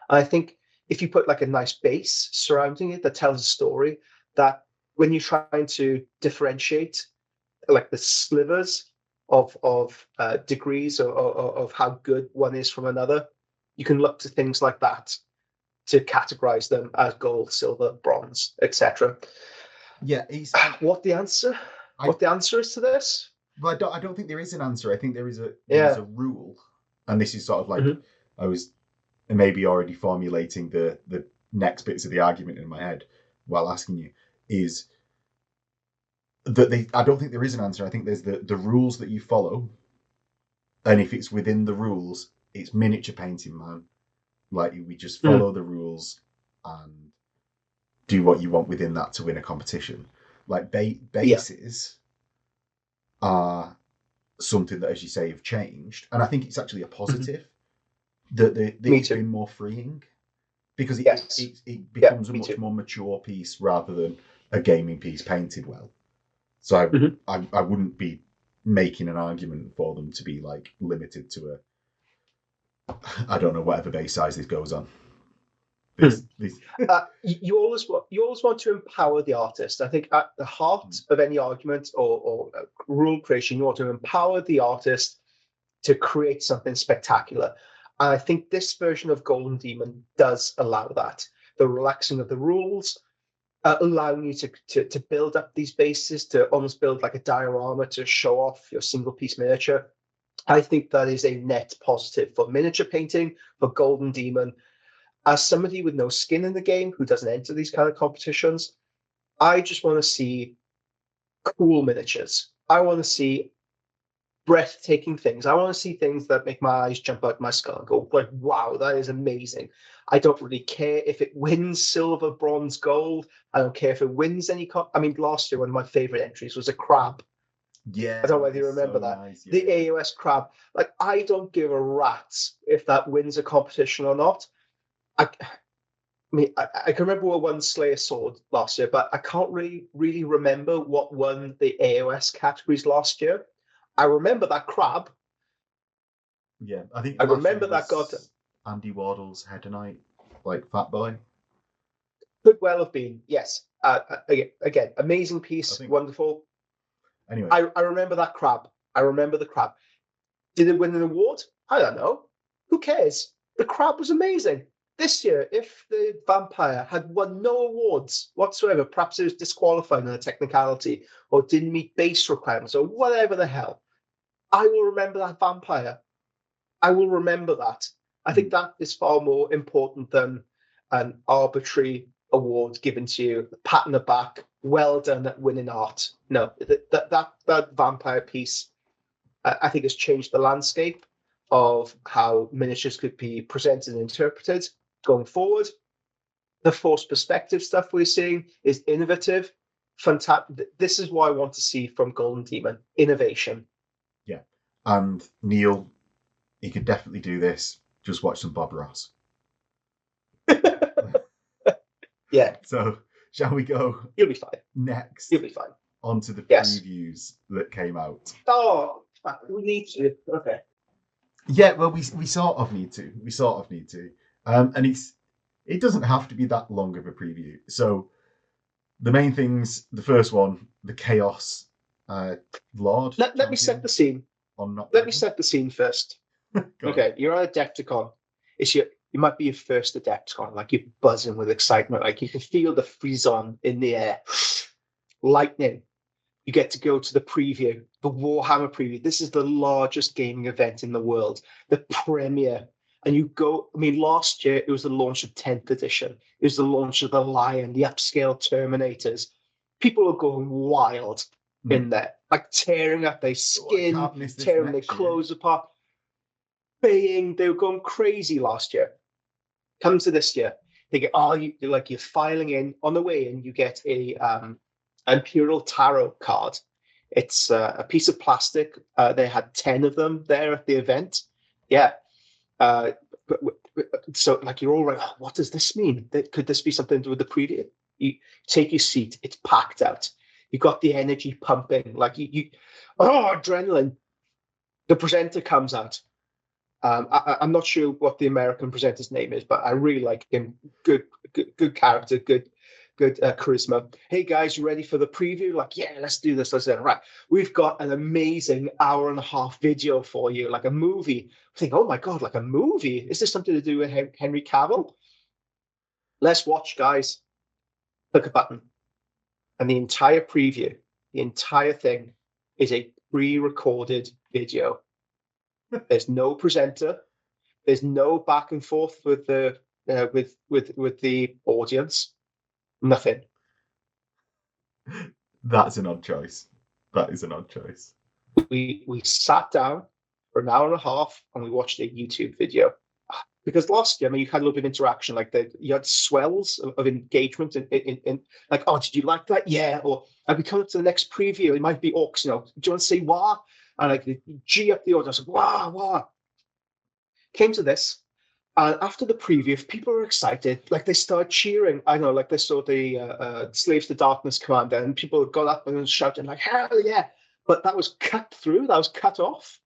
And I think if you put like a nice base surrounding it that tells a story, that when you're trying to differentiate like the slivers of degrees of how good one is from another, you can look to things like that to categorize them as gold, silver, bronze, etc. Yeah, what the answer is to this? Well, I don't think there is an answer. I think there is a rule, and this is sort of like I was maybe already formulating the next bits of the argument in my head while asking you, is that I don't think there is an answer. I think there's the rules that you follow, and if it's within the rules, it's miniature painting, man. Like we just follow the rules and do what you want within that to win a competition. Like bases are something that, as you say, have changed, and I think it's actually a positive. That it's been more freeing because it becomes a much more mature piece rather than a gaming piece painted well. So I wouldn't be making an argument for them to be like limited to I don't know, whatever base size this goes on. You always want to empower the artist. I think at the heart of any argument or rule creation, you want to empower the artist to create something spectacular. And I think this version of Golden Demon does allow that. The relaxing of the rules, allowing you to build up these bases, to almost build like a diorama to show off your single piece miniature. I think that is a net positive for miniature painting, for Golden Demon. As somebody with no skin in the game who doesn't enter these kind of competitions, I just want to see cool miniatures. I want to see breathtaking things. I want to see things that make my eyes jump out my skull and go like, wow, that is amazing. I don't really care if it wins silver, bronze, gold. I don't care if it wins any. I mean, last year, one of my favorite entries was a crab Yeah, I don't know that whether you was remember so that. nice. Yeah, The yeah. AOS crab. Like, I don't give a rat's if that wins a competition or not. I mean, I can remember what won Slayer Sword last year, but I can't really remember what won the AOS categories last year. I remember that crab. Yeah, I think I last year remember that god was Andy Wardle's Hedonite, like Fat Boy. could well have been. Yes. Again, amazing I piece, think. wonderful. Anyway, I remember that crab. I remember the crab. Did it win an award? I don't know. Who cares? The crab was amazing. This year, if the vampire had won no awards whatsoever, perhaps it was disqualified in a technicality or didn't meet base requirements or whatever the hell, I will remember that vampire. I will remember that. I think that is far more important than an arbitrary award given to you, pat on the back, well done at winning art. No, that vampire piece, I think, has changed the landscape of how miniatures could be presented and interpreted going forward. The forced perspective stuff we're seeing is innovative, fantastic. This is what I want to see from Golden Demon: innovation. yeah. And Neil, he could definitely do this. Just watch some Bob Ross. Yeah, So, shall we go you'll be fine. next You'll be fine. onto the Yes. previews that came out? Oh, we need to. Okay. Yeah, well, we sort of need to. We sort of need to. And it doesn't have to be that long of a preview. So the main things, the first one, the Chaos Lord. Let me set the scene. On not Let me set the scene first. Okay, you're on Adepticon. You might be your first Adepticon, like you're buzzing with excitement, like you can feel the frisson in the air. Lightning. You get to go to the preview, the Warhammer preview. This is the largest gaming event in the world, the premiere. And you go, I mean, last year it was the launch of 10th edition. It was the launch of the Lion, the upscale Terminators. People are going wild in there, like tearing up their skin, tearing their clothes apart, baying. They were going crazy last year. Come to this year, they get you're filing in on the way in. You get a Imperial Tarot card. It's a piece of plastic. They had 10 of them there at the event. Yeah. So like you're all right. Oh, what does this mean? Could this be something to do with the preview? You take your seat. It's packed out. You got the energy pumping. Like adrenaline. The presenter comes out. I'm not sure what the American presenter's name is, but I really like him. Good character, good charisma. Hey guys, you ready for the preview? Like, yeah, let's do this. Let's do it. Right, we've got an amazing hour-and-a-half video for you, like a movie. I think, oh my god, like a movie? Is this something to do with Henry Cavill? Let's watch, guys. Click a button, and the entire preview, the entire thing, is a pre-recorded video. There's no presenter. There's no back and forth with the with the audience. Nothing. That's an odd choice. That is an odd choice. We sat down for an hour and a half and we watched a YouTube video. Because last year, I mean, you had a little bit of interaction, like you had swells of engagement in like, oh, did you like that? Yeah. Or we come up to the next preview, it might be orcs, do you want to say wah? And like G up the audience, like, wah. Came to this, and after the preview, if people are excited, like they start cheering. I know, like they saw the Slaves to Darkness commander, and people got up and shouting like, hell yeah. But that was cut through, that was cut off.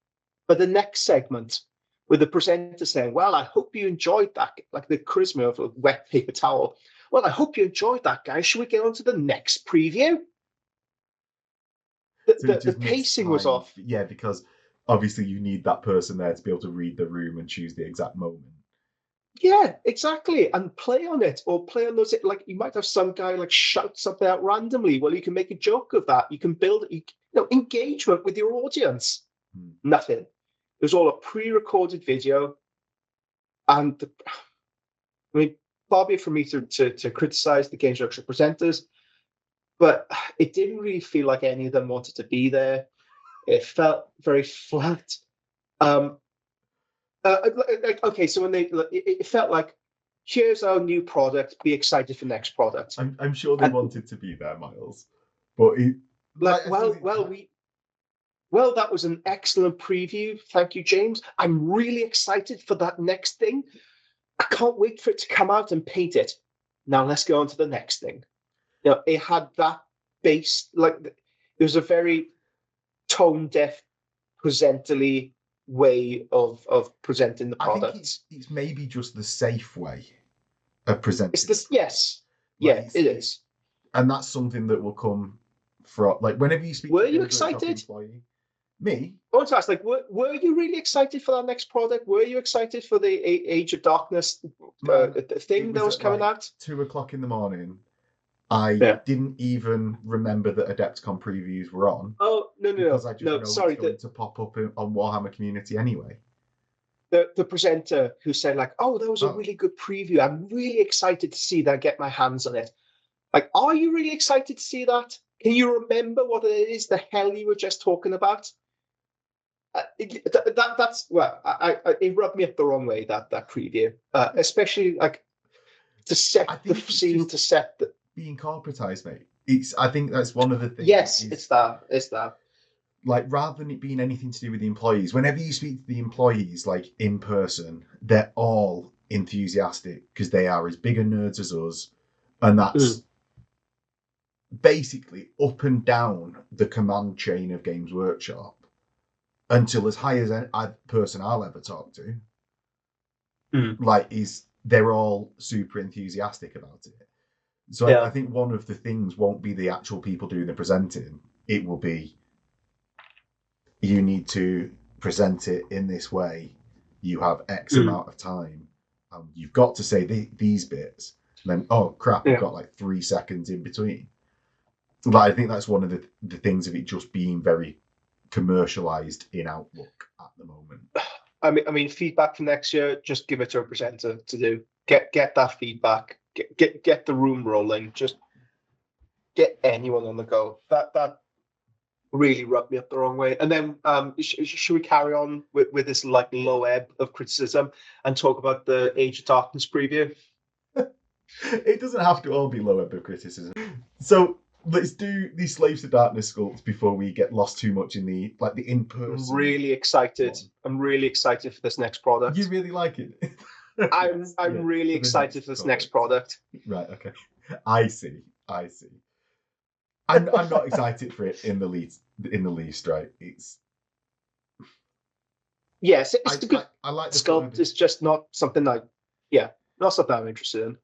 But the next segment, with the presenter saying, well, I hope you enjoyed that, like the charisma of a wet paper towel. Well, I hope you enjoyed that, guys. Should we get on to the next preview? The pacing was off. Yeah, because obviously you need that person there to be able to read the room and choose the exact moment. Yeah, exactly. And play on it, or play on those. Like you might have some guy like shout something out randomly. Well, you can make a joke of that. You can build, engagement with your audience. Nothing. It was all a pre-recorded video, and I mean, far be it for me to criticize the Games Workshop presenters, but it didn't really feel like any of them wanted to be there. It felt very flat. Okay, so when it felt like, here's our new product. Be excited for next product. I'm sure they wanted to be there, Miles, but Well, that was an excellent preview. Thank you, James. I'm really excited for that next thing. I can't wait for it to come out and paint it. Now let's go on to the next thing. It had that base, like it was a very tone deaf, presentally way of presenting the product. I think it's maybe just the safe way of presenting. It's this, yes, like yeah, it is, and that's something that will come from like whenever you speak. Were to you a excited? Employee, me? I want to ask, like, were you really excited for that next product? Were you excited for the Age of Darkness thing that was coming out? 2:00 in the morning. I didn't even remember that Adepticon previews were on. Oh, no. Because I just know sorry, it's going to pop up on Warhammer Community anyway. The presenter who said, like, oh, that was a really good preview. I'm really excited to see that, get my hands on it. Like, are you really excited to see that? Can you remember what it is the hell you were just talking about? That's, well, it rubbed me up the wrong way, that preview. Especially, like, to set the scene, to set the... Being corporatized, mate. I think that's one of the things. Yes, it's that. Like, rather than it being anything to do with the employees, whenever you speak to the employees, like, in person, they're all enthusiastic because they are as big a nerds as us. And that's basically up and down the command chain of Games Workshop until as high as a person I'll ever talk to, they're all super enthusiastic about it. So I think one of the things won't be the actual people doing the presenting. It will be, you need to present it in this way. You have X amount of time. You've got to say these bits. And then, oh crap, we've got like 3 seconds in between. Like, I think that's one of the things of it just being very commercialized in Outlook at the moment. I mean, feedback for next year, just give it to a presenter to do. Get that feedback. Get the room rolling. Just get anyone on the go. That really rubbed me up the wrong way. And then, should we carry on with this like low ebb of criticism and talk about the Age of Darkness preview? It doesn't have to all be low ebb of criticism. So let's do these Slaves to Darkness sculpts before we get lost too much in the in-person. I'm really excited. I'm really excited for this next product. You really like it? I'm really excited for this next product. Right, okay. I see. I'm not excited for it in the least, right? It's... Yes, it's a good I like the sculpt. It's just not something not something I'm interested in.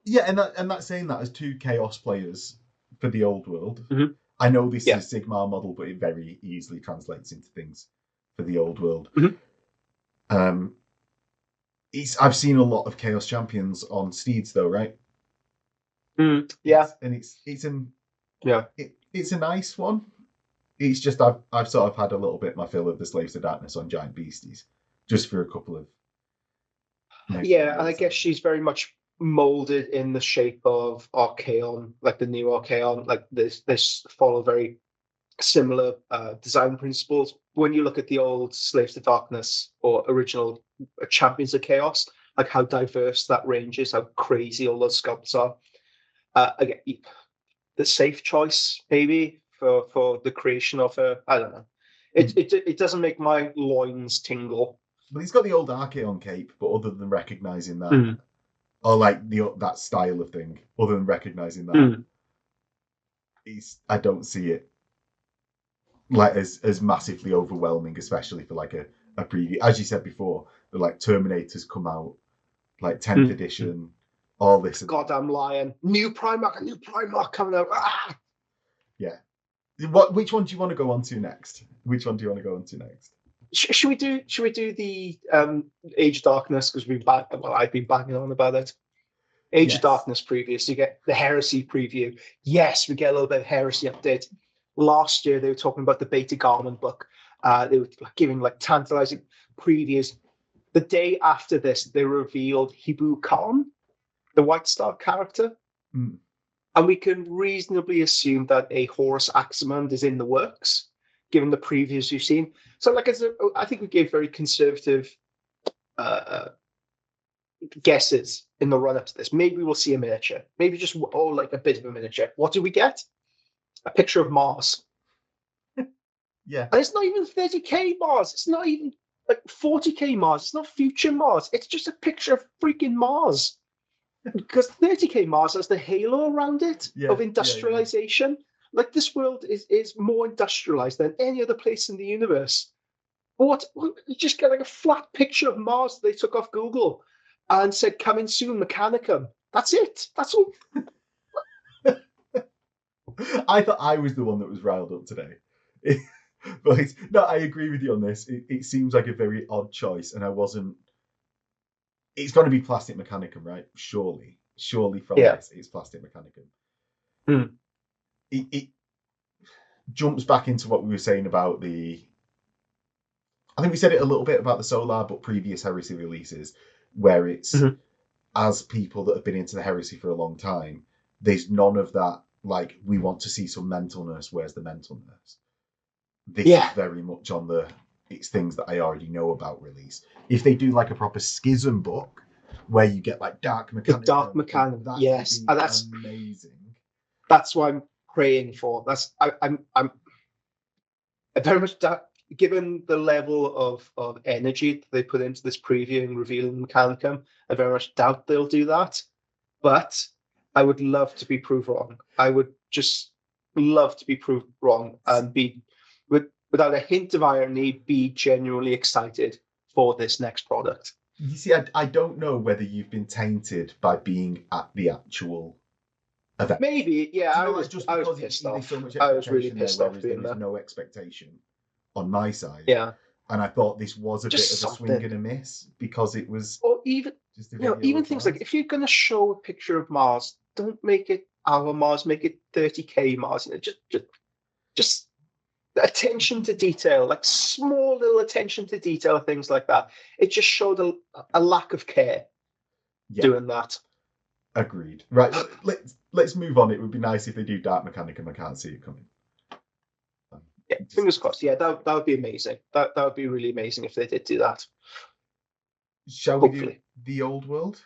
Yeah, and that's saying that as 2 Chaos players for the old world. Mm-hmm. I know this is a Sigmar model, but it very easily translates into things for the old world. Mm-hmm. I've seen a lot of Chaos Champions on Steeds, though, right? Yeah, it's a nice one. It's just I've sort of had a little bit my fill of the Slaves to Darkness on Giant Beasties, just for a couple of. Yeah, and I guess she's very much molded in the shape of Archaon, like the new Archaon. Like this follow very similar design principles. When you look at the old Slaves to Darkness or original Champions of Chaos, like how diverse that range is, how crazy all those sculpts are. Again, the safe choice maybe for the creation of her. I don't know. It doesn't make my loins tingle. But he's got the old Archaon cape, but other than recognizing that, or like that style of thing, other than recognizing that, I don't see it like as massively overwhelming, especially for like a preview. As you said before, the like Terminators come out, like 10th edition, all this. Goddamn lion! A new Primarch coming out. Ah! Yeah. Which one do you want to go on to next? Should we do the Age of Darkness, because I've been banging on about it. Age of Darkness preview. So you get the Heresy preview. Yes, we get a little bit of Heresy update. Last year they were talking about the Beta Garment book. They were giving like tantalizing previews. The day after this, they revealed Hibu Khan, the White Star character, and we can reasonably assume that a Horus Aximand is in the works, given the previews you've seen. So, like, I think we gave very conservative guesses in the run-up to this. Maybe we'll see a miniature. Maybe just like a bit of a miniature. What do we get? A picture of Mars. Yeah. And it's not even 30k Mars. It's not even like 40k Mars. It's not future Mars. It's just a picture of freaking Mars. Because 30k Mars has the halo around it of industrialization. Like this world is more industrialized than any other place in the universe. What you just get like a flat picture of Mars they took off Google and said coming soon Mechanicum. That's it. That's all. I thought I was the one that was riled up today. But no, I agree with you on this. It seems like a very odd choice, and I wasn't. It's got to be Plastic Mechanicum, right? Surely from this, it's Plastic Mechanicum. It jumps back into what we were saying about the. I think we said it a little bit about the Solar, but previous Heresy releases, where it's as people that have been into the Heresy for a long time, there's none of that. Like, we want to see some mentalness. Where's the mentalness? This is very much on the it's things that I already know about release. If they do like a proper Schism book where you get like Dark Mechanicum, that's amazing. That's what I'm praying for. I'm very much given the level of energy that they put into this preview and revealing Mechanicum, I very much doubt they'll do that. But I would love to be proved wrong. I would just love to be proved wrong and be, without a hint of irony, be genuinely excited for this next product. You see, I don't know whether you've been tainted by being at the actual event. Maybe, yeah. I was pissed off. So much I was really pissed off being there. No expectation on my side. Yeah. And I thought this was a bit of a swing and a miss because it was. Or even, even things like if you're going to show a picture of Mars, don't make it our Mars, make it 30k Mars. Just attention to detail, like small little attention to detail, things like that. It just showed a lack of care doing that. Agreed. Right, let's move on. It would be nice if they do Dark Mechanicum. I can't see it coming. Yeah, fingers crossed. Yeah, that would be amazing. That would be really amazing if they did do that. Shall we do the old world?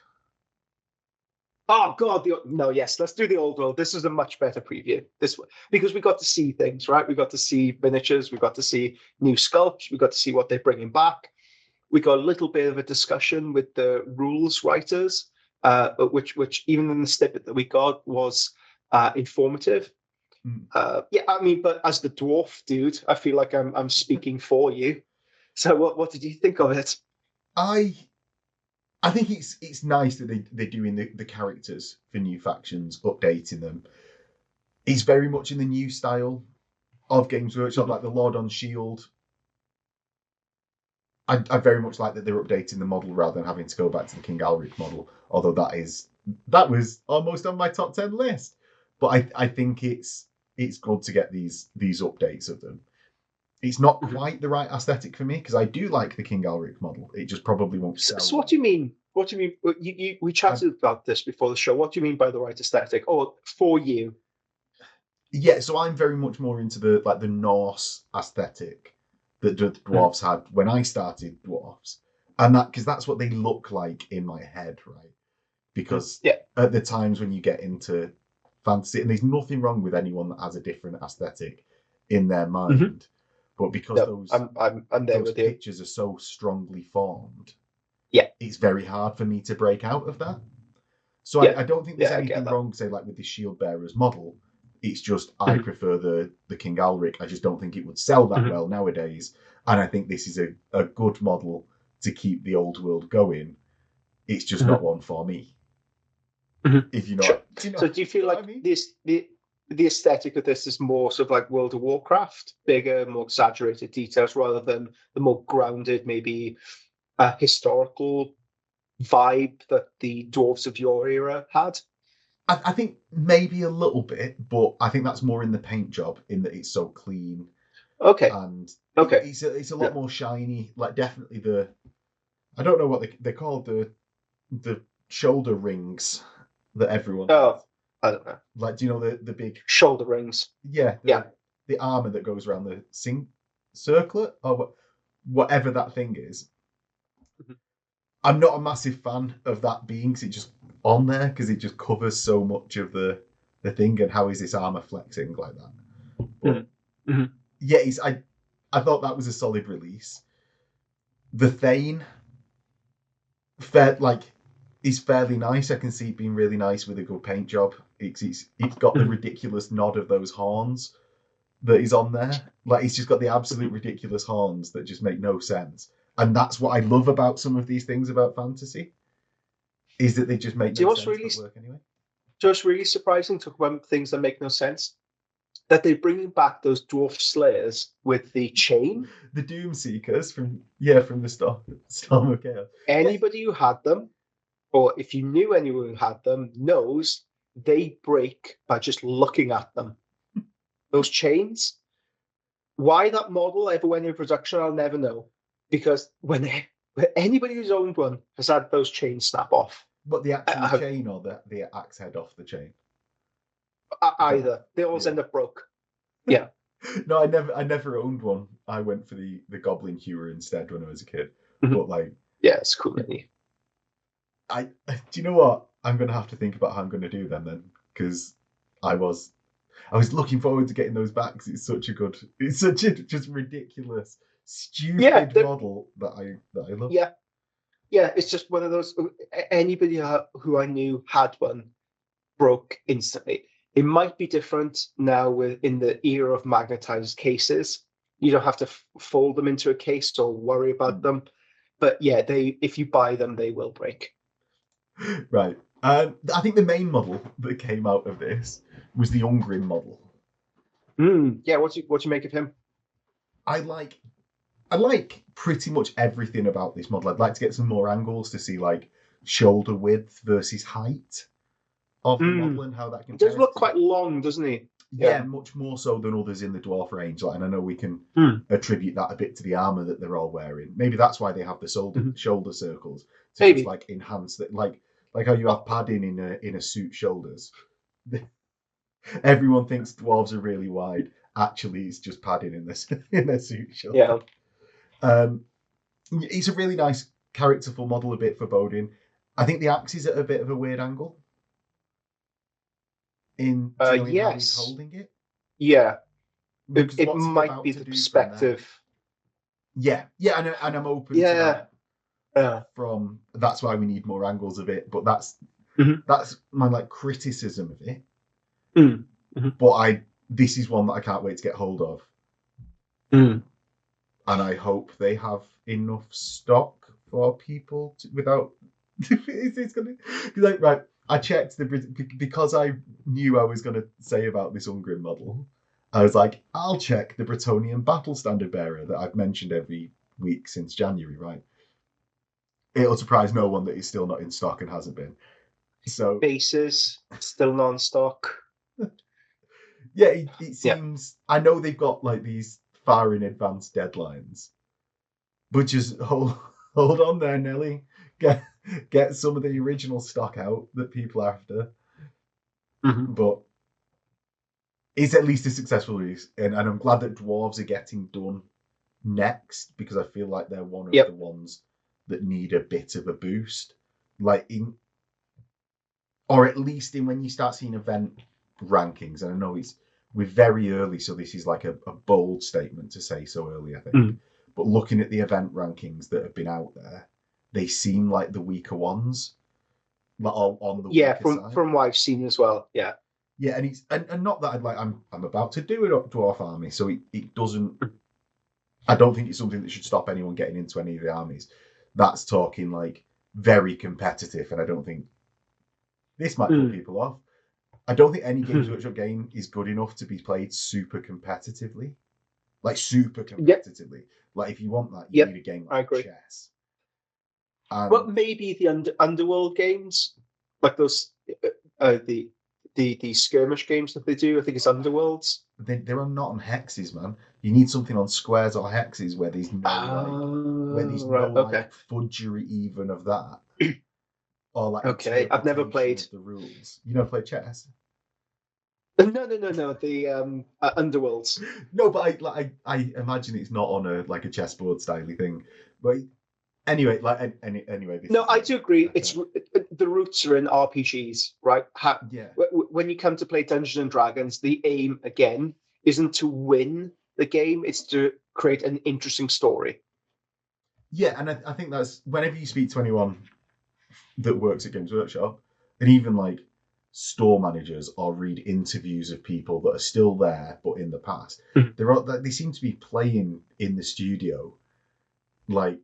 Oh God, let's do the old world. This is a much better preview. Because we got to see things, right? We got to see miniatures, we got to see new sculpts, we got to see what they're bringing back. We got a little bit of a discussion with the rules writers, which even in the snippet that we got was informative. But as the dwarf dude, I feel like I'm speaking for you. So what did you think of it? I think it's nice that they're doing the characters for new factions, updating them. It's very much in the new style of Games Workshop, like the Lord on Shield. I very much like that they're updating the model rather than having to go back to the King Alric model, although that was almost on my top 10 list. But I think it's good to get these updates of them. It's not quite the right aesthetic for me because I do like the King Alric model. It just probably won't sell. So what do you mean? What do you mean? We chatted about this before the show. What do you mean by the right aesthetic? Oh, for you? Yeah, so I'm very much more into the Norse aesthetic that the dwarves had when I started dwarves, and because that's what they look like in my head, right? Because at the times when you get into fantasy, and there's nothing wrong with anyone that has a different aesthetic in their mind. But because those pictures are so strongly formed, it's very hard for me to break out of that. So I don't think there's anything wrong, say, like with the Shield Bearers model. It's just I prefer the King Alric. I just don't think it would sell that well nowadays. And I think this is a good model to keep the old world going. It's just not one for me. If you know. Sure. So do you feel like the aesthetic of this is more sort of like World of Warcraft, bigger, more exaggerated details rather than the more grounded, maybe historical vibe that the dwarves of your era had? I think maybe a little bit, but I think that's more in the paint job in that it's so clean. Okay. And it's a lot more shiny. Like definitely I don't know what they're called, the shoulder rings that everyone has. I don't know. Like, do you know the big shoulder rings? Yeah. The armor that goes around the circlet or whatever that thing is. I'm not a massive fan of that being because it's just on there because it just covers so much of the thing. And how is this armor flexing like that? But, I thought that was a solid release. The Thane, is fairly nice. I can see it being really nice with a good paint job. It's got the ridiculous nod of those horns that is on there. Like, it's just got the absolute ridiculous horns that just make no sense. And that's what I love about some of these things about fantasy, is that they just make no sense but work anyway. Just really surprising, talk about things that make no sense, that they're bringing back those dwarf slayers with the chain. The Doom Seekers from the Storm of Chaos. Anybody who had them, or if you knew anyone who had them, knows they break by just looking at them. Those chains. Why that model ever went in production, I'll never know. Because when anybody who's owned one has had those chains snap off. But the actual chain or the axe head off the chain? Either. They always end up broke. Yeah. No, I never owned one. I went for the Goblin Hewer instead when I was a kid. But yeah, it's cool. Do you know what? I'm gonna have to think about how I'm gonna do them then, because I was looking forward to getting those back. It's such a just ridiculous, stupid model that I love. Yeah, it's just one of those. Anybody who I knew had one broke instantly. It might be different now in the era of magnetized cases. You don't have to fold them into a case or worry about them. But yeah, if you buy them, they will break. Right. I think the main model that came out of this was the Ungrim model. Yeah, what do you make of him? I like pretty much everything about this model. I'd like to get some more angles to see like shoulder width versus height of the model and how that compares. He does look quite long, doesn't he? Yeah, much more so than others in the dwarf range. And I know we can attribute that a bit to the armor that they're all wearing. Maybe that's why they have the shoulder circles to just like enhance that, like how you have padding in a suit shoulders. Everyone thinks dwarves are really wide. Actually, it's just padding in a suit shoulder. Yeah. It's a really nice characterful model, a bit foreboding. I think the axe is at a bit of a weird angle. How he's holding it. Yeah. It might be the perspective. Yeah, and I'm open to that. That's why we need more angles of it. But that's my criticism of it. But this is one that I can't wait to get hold of. And I hope they have enough stock for people without. It's gonna right. I checked because I knew I was going to say about this Ungrim model. I was like, I'll check the Bretonnian Battle Standard Bearer that I've mentioned every week since January, right? It'll surprise no one that he's still not in stock and hasn't been. So bases still non-stock. Yeah, it seems. I know they've got like these far in advance deadlines, but just hold on there, Nelly. Get some of the original stock out that people are after. But it's at least a successful release, and I'm glad that dwarves are getting done next, because I feel like they're one of the ones that need a bit of a boost, or at least in when you start seeing event rankings. And I know we're very early, so this is like a bold statement to say so early, I think. But looking at the event rankings that have been out there, they seem like the weaker ones. On the weaker side. From what I've seen as well. Yeah, and it's and not that I'm about to do a dwarf army, so it doesn't. I don't think it's something that should stop anyone getting into any of the armies. That's talking like very competitive, and I don't think this might put people off. I don't think any Games Workshop game is good enough to be played super competitively. Like if you want that, you need a game like chess. Well, maybe the Underworld games, like those, the skirmish games that they do. I think it's Underworlds. They're not on hexes, man. You need something on squares or hexes where there's no fudgery even of that. Or like I've never played the rules. You never played chess? No. The Underworlds. No, but I imagine it's not on a chessboard styley thing. But anyway, No, I do agree. It's the roots are in RPGs, right? When you come to play Dungeons and Dragons, the aim again isn't to win the game. It's to create an interesting story. Yeah, and I think that's whenever you speak to anyone that works at Games Workshop, and even like store managers, or read interviews of people that are still there but in the past, they seem to be playing in the studio, like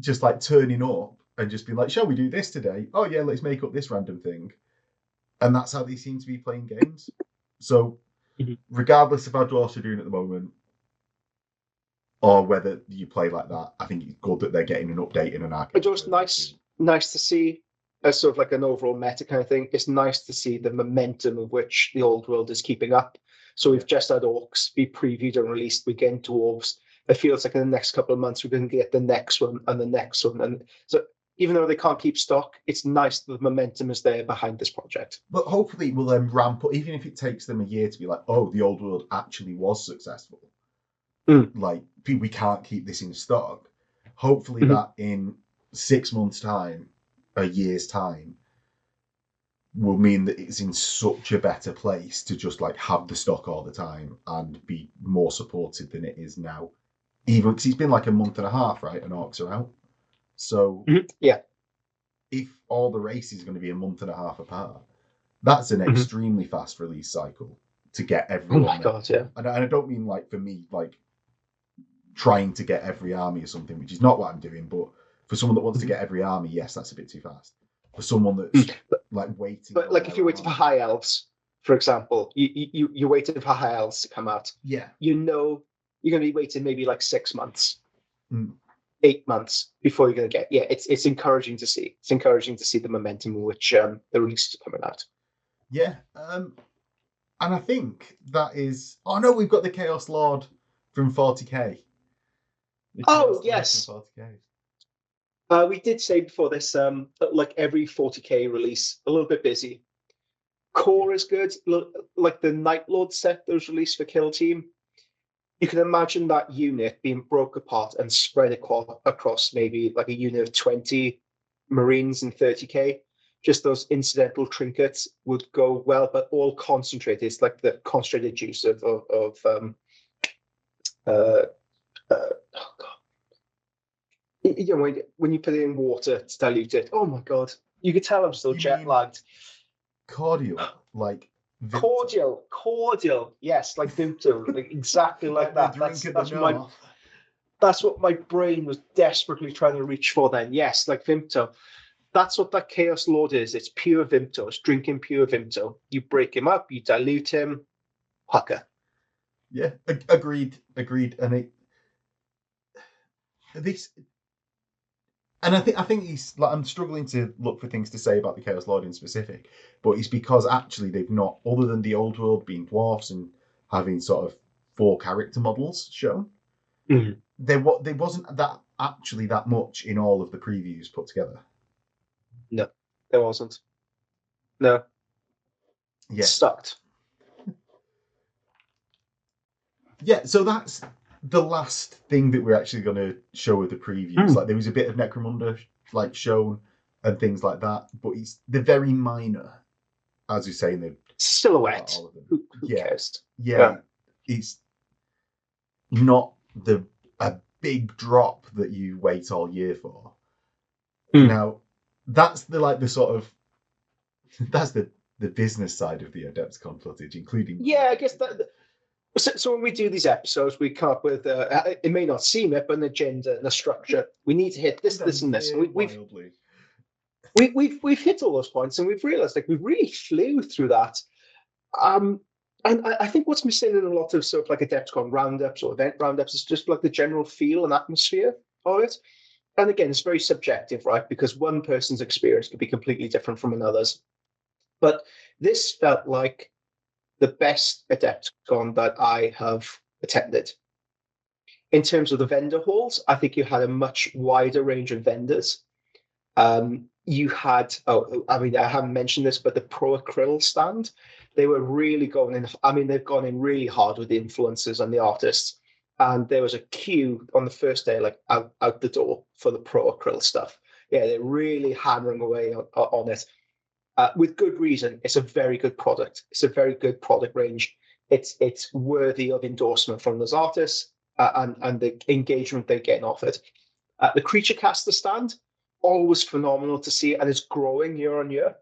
just like turning up and just being like, "Shall we do this today? Oh yeah, let's make up this random thing," and that's how they seem to be playing games. So, regardless of how dwarves are doing at the moment, or whether you play like that, I think it's good that they're getting an update in an arcade. It's just nice to see, as sort of like an overall meta kind of thing. It's nice to see the momentum of which the old world is keeping up. So we've just had Orcs be previewed and released. We're getting Dwarves. It feels like in the next couple of months we're going to get the next one and the next one. And so even though they can't keep stock, it's nice that the momentum is there behind this project. But hopefully it will then ramp up, even if it takes them a year to be like, oh, the old world actually was successful. Like, we can't keep this in stock. Hopefully that in 6 months' time, a year's time, will mean that it's in such a better place to just like have the stock all the time and be more supported than it is now. Even because it's been like a month and a half, right? And Orcs are out. So yeah, if all the races are going to be a month and a half apart, that's an extremely fast release cycle to get everyone. Oh my god, yeah. And I don't mean like for me, like trying to get every army or something, which is not what I'm doing. But for someone that wants to get every army, yes, that's a bit too fast. For someone that's like waiting, but like if you're waiting for high elves, for example, you're waiting for high elves to come out. Yeah, you know you're going to be waiting maybe like 6 months, 8 months before you're going to get. Yeah, it's encouraging to see. It's encouraging to see the momentum in which the releases are coming out. Yeah, and I think that is. Oh no, we've got the Chaos Lord from 40k. Oh yes. 40k. We did say before this, like every 40k release, a little bit busy. Core is good, like the Night Lord set that was released for Kill Team. You can imagine that unit being broke apart and spread across maybe like a unit of 20 Marines and 30k. Just those incidental trinkets would go well, but all concentrated. It's like the concentrated juice of oh god. You know, when you put it in water to dilute it, oh my god, you could tell I'm still jet lagged. Cordial, like Vimto. Cordial, yes, like Vimto, like exactly like that. That's what my brain was desperately trying to reach for then. Yes, like Vimto. That's what that Chaos Lord is. It's pure Vimto. It's drinking pure Vimto. You break him up, you dilute him, hucker. Yeah, agreed. And I think he's like, I'm struggling to look for things to say about the Chaos Lord in specific, but it's because actually they've not, other than the old world being dwarfs and having sort of 4 character models shown, there wasn't that much in all of the previews put together. No, there wasn't. No. Yeah. Sucked. Yeah, so that's the last thing that we're actually going to show with the previews. Like there was a bit of Necromunda like shown and things like that, but they're very minor, as you say in the silhouette. Who cares? Yeah, it's not a big drop that you wait all year for. Now, that's the sort of that's the business side of the Adepticon footage, including. Yeah, I guess that. So when we do these episodes, we come up with it may not seem it, but an agenda and a structure. We need to hit this, and this. We've hit all those points, and we've realized like we really flew through that. And I think what's missing in a lot of sort of like Adepticon roundups or event roundups is just like the general feel and atmosphere of it. And again, it's very subjective, right? Because one person's experience could be completely different from another's. But this felt like the best Adepticon that I have attended. In terms of the vendor halls, I think you had a much wider range of vendors. You had, I haven't mentioned this, but the Pro Acryl stand, they were really going in. I mean, they've gone in really hard with the influencers and the artists. And there was a queue on the first day, like out the door for the Pro Acryl stuff. Yeah, they're really hammering away on it. With good reason. It's a very good product. It's a very good product range. it's worthy of endorsement from those artists and the engagement they're getting off it. The Creature Caster stand, always phenomenal to see, and it's growing year on year.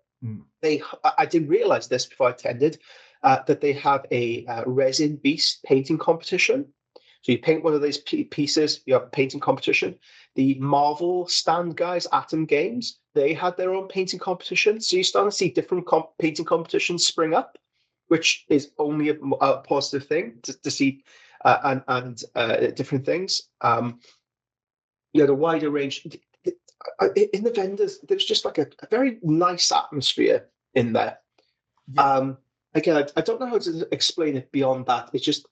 I didn't realize this before I attended, that they have a resin beast painting competition. So you paint one of these pieces, you have a painting competition. The Marvel stand guys, Atom Games, they had their own painting competition. So you're starting to see different painting competitions spring up, which is only a positive thing to see, and different things. The wider range. In the vendors, there's just like a very nice atmosphere in there. Yeah. Again, I don't know how to explain it beyond that. It's just,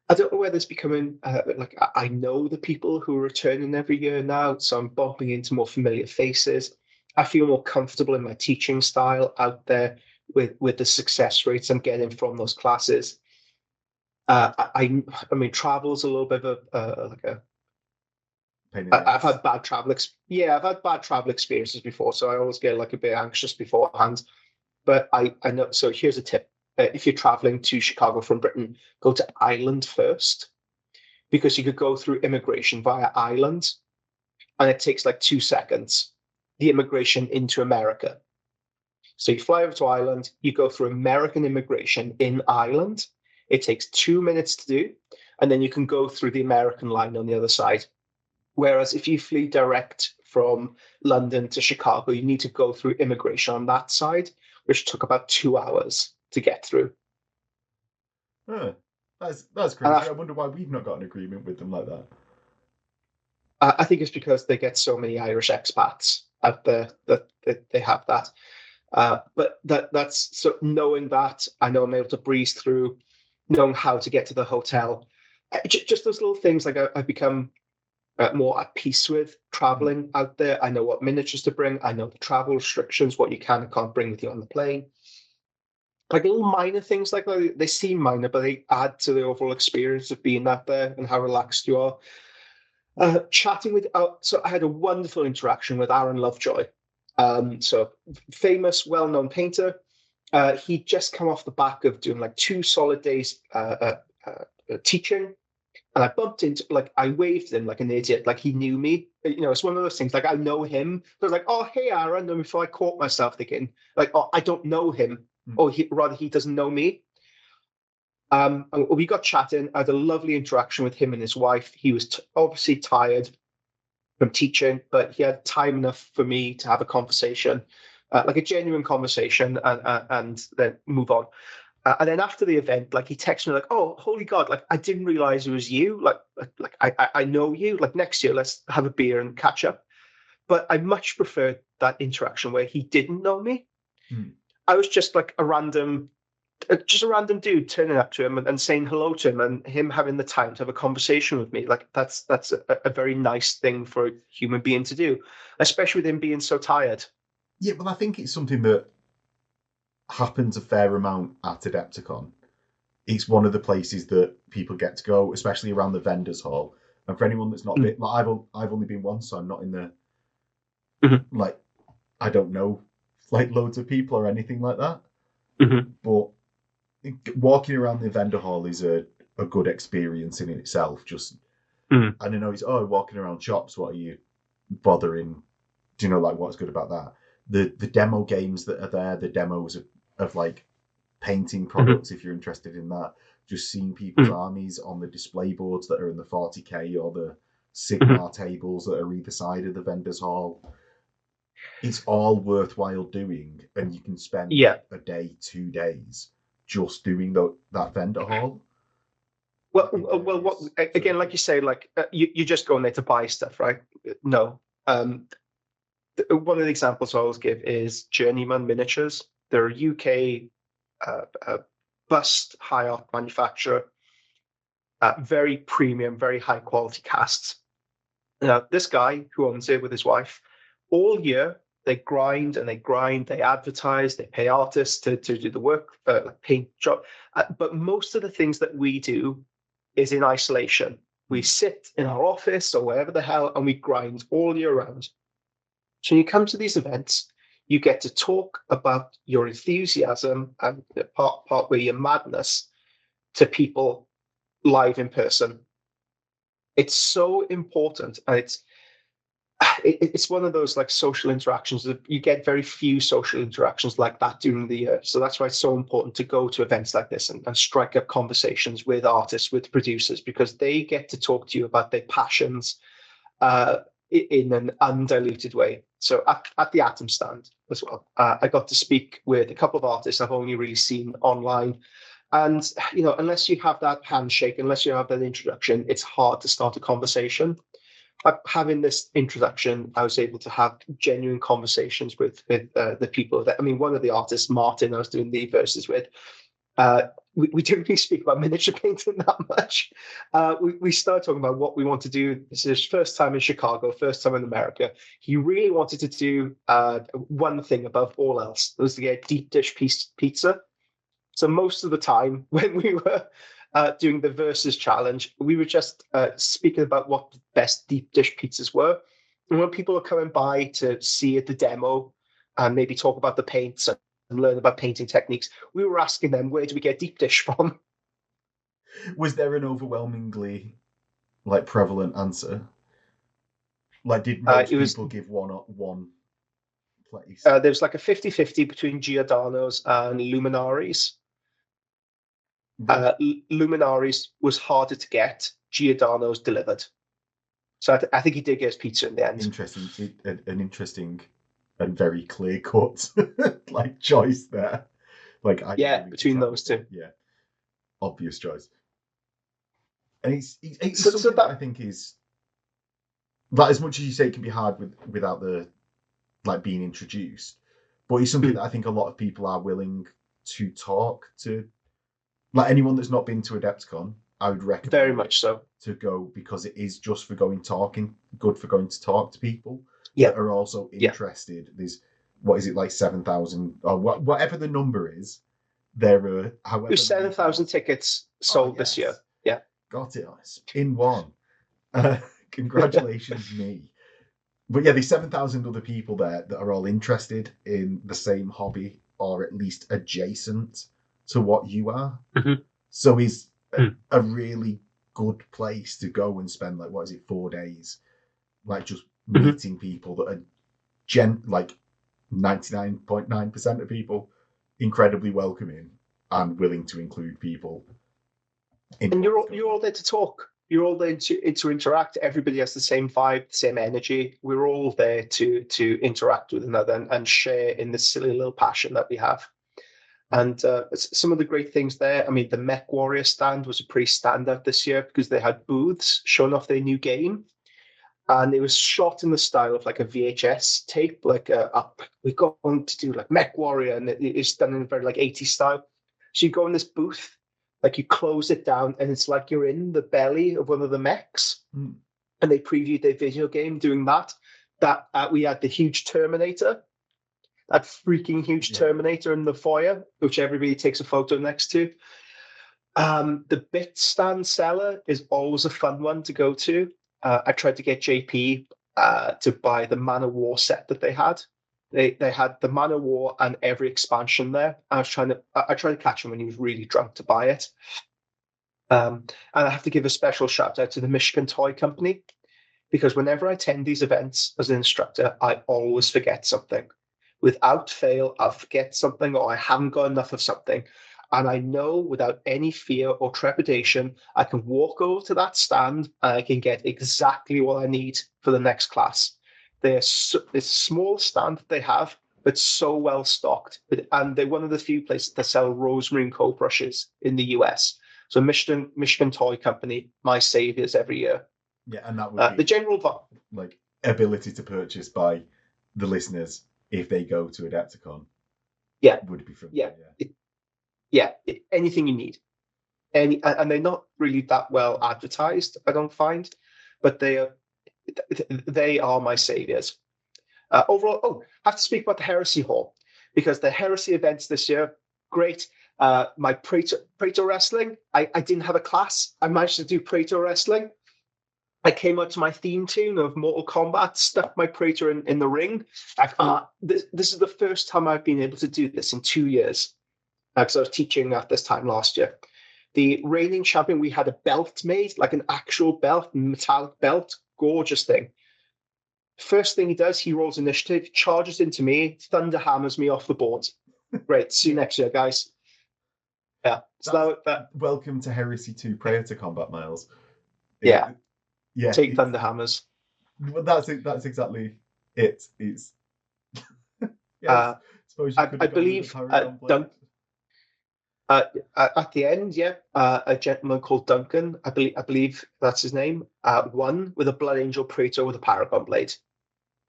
I don't know whether it's becoming like I know the people who are returning every year now, so I'm bumping into more familiar faces. I feel more comfortable in my teaching style out there with the success rates I'm getting from those classes. I mean, travel's a little bit of a I've had bad travel. I've had bad travel experiences before, so I always get like a bit anxious beforehand. But I know. So here's a tip: if you're traveling to Chicago from Britain, go to Ireland first, because you could go through immigration via Ireland, and it takes like 2 seconds. The immigration into America. So you fly over to Ireland, you go through American immigration in Ireland. It takes 2 minutes to do, and then you can go through the American line on the other side. Whereas if you flee direct from London to Chicago, you need to go through immigration on that side, which took about 2 hours to get through. That's crazy. I wonder why we've not got an agreement with them like that. I think it's because they get so many Irish expats out there that they have that. But that's so knowing that, I know I'm able to breeze through, knowing how to get to the hotel. Just those little things, like I've become more at peace with traveling out there. I know what miniatures to bring. I know the travel restrictions, what you can and can't bring with you on the plane. Like little minor things like that. They seem minor, but they add to the overall experience of being out there and how relaxed you are. Chatting with, so I had a wonderful interaction with Aaron Lovejoy. So famous, well-known painter. He'd just come off the back of doing like 2 solid days teaching. And I bumped into, like, I waved him like an idiot, like he knew me. It's one of those things, like I know him. So I was like, oh, hey, Aaron. And before I caught myself thinking, like, oh, I don't know him. Or rather, he doesn't know me. We got chatting. I had a lovely interaction with him and his wife. He was obviously tired from teaching, but he had time enough for me to have a conversation, like a genuine conversation, and then move on. And then after the event, like he texted me like, "Oh, holy God! Like I didn't realize it was you. Like I know you. Like next year, let's have a beer and catch up." But I much preferred that interaction where he didn't know me. I was just like a random dude turning up to him and saying hello to him, and him having the time to have a conversation with me. Like that's a very nice thing for a human being to do, especially with him being so tired. Yeah, well, I think it's something that happens a fair amount at Adepticon. It's one of the places that people get to go, especially around the vendors hall. And for anyone that's not been, like I've only been once, so I'm not in the like I don't know like loads of people or anything like that. But walking around the vendor hall is a good experience in itself. Just and I know it's walking around shops. What are you bothering? Do you know like what's good about that? The demo games that are there, the demos of like painting products, if you're interested in that, just seeing people's armies on the display boards that are in the 40k or the Sigmar tables that are either side of the vendors hall. It's all worthwhile doing, and you can spend a day, 2 days just doing that vendor hall. Well, what again? Like you say, like you just go in there to buy stuff, right? No. One of the examples I always give is Journeyman Miniatures. They're a UK bust high art manufacturer. Very premium, very high quality casts. Now, this guy who owns it with his wife, all year they grind and they grind, they advertise, they pay artists to do the work, like paint job. But most of the things that we do is in isolation. We sit in our office or wherever the hell, and we grind all year round. So you come to these events, you get to talk about your enthusiasm and part where your madness, to people live in person. It's so important, and it's one of those like social interactions that you get very few social interactions like that during the year. So that's why it's so important to go to events like this and strike up conversations with artists, with producers, because they get to talk to you about their passions in an undiluted way. So at the Atom stand as well, I got to speak with a couple of artists I've only really seen online. And, unless you have that handshake, unless you have that introduction, it's hard to start a conversation. Having this introduction, I was able to have genuine conversations with the people that, one of the artists, Martin, I was doing the verses with, we didn't really speak about miniature painting that much. We started talking about what we want to do. This is his first time in Chicago, first time in America. He really wanted to do one thing above all else. It was to get deep dish pizza. So most of the time when we were doing the Versus challenge, we were just speaking about what the best deep dish pizzas were. And when people are coming by to see the demo and maybe talk about the paints and learn about painting techniques, we were asking them, where do we get deep dish from? Was there an overwhelmingly prevalent answer? Did most people give one place? There was like a 50-50 between Giordano's and Luminaries. Luminaries was harder to get. Giordano's delivered. So I think he did get his pizza in the end. Interesting. An interesting and very clear cut choice there. Between those two. Yeah, obvious choice. And it's something that I think is as much as you say it can be hard without the being introduced, but it's something that I think a lot of people are willing to talk to. Anyone that's not been to Adepticon, I would recommend very much so to go, because it is just for good for going to talk to people that are also interested. There's 7,000 or whatever the number is. There are there's 7,000 tickets sold this year. Yeah, got it in one. Congratulations, me. But yeah, there's 7,000 other people there that are all interested in the same hobby, or at least adjacent to what you are. Mm-hmm. So it's a really good place to go and spend 4 days, just meeting people that are 99.9% of people incredibly welcoming and willing to include people. And you're all there to talk. You're all there to interact. Everybody has the same vibe, the same energy. We're all there to interact with another and share in this silly little passion that we have. And some of the great things there, the Mech Warrior stand was a pretty standout this year because they had booths showing off their new game. And it was shot in the style of a VHS tape, we're going to do Mech Warrior, and it's done in a very 80s style. So you go in this booth, you close it down, and it's like you're in the belly of one of the mechs. And they previewed their video game doing that. We had the huge Terminator. That freaking huge Terminator in the foyer, which everybody takes a photo next to. The bit stand seller is always a fun one to go to. I tried to get JP to buy the Man of War set that they had. They had the Man of War and every expansion there. I tried to catch him when he was really drunk to buy it. And I have to give a special shout out to the Michigan Toy Company, because whenever I attend these events as an instructor, I always forget something. Without fail, I'll forget something, or I haven't got enough of something. And I know without any fear or trepidation, I can walk over to that stand and I can get exactly what I need for the next class. It's a small stand that they have, but so well stocked. And they're one of the few places that sell rosemarine coat brushes in the US. So Michigan Toy Company, my saviors every year. Yeah, and that would be the general ability to purchase by the listeners if they go to Adepticon. Yeah, would be from anything you need. And they're not really that well advertised, I don't find, but they are my saviors. Overall, I have to speak about the Heresy Hall, because the Heresy events this year, great. My Praetor wrestling, I didn't have a class. I managed to do Praetor wrestling. I came out to my theme tune of Mortal Kombat, stuck my Praetor in the ring. This is the first time I've been able to do this in 2 years, because I was teaching at this time last year. The reigning champion, we had a belt made, like an actual belt, metallic belt, gorgeous thing. First thing he does, he rolls initiative, charges into me, thunder hammers me off the board. Great, see you next year, guys. Yeah. So welcome to Heresy 2 Prayer to Combat, Miles. Yeah. Yeah. Take thunder hammers. Well, that's exactly it. It's yeah. I believe at the end, a gentleman called Duncan, I believe that's his name, won with a Blood Angel Praetor with a Paragon Blade.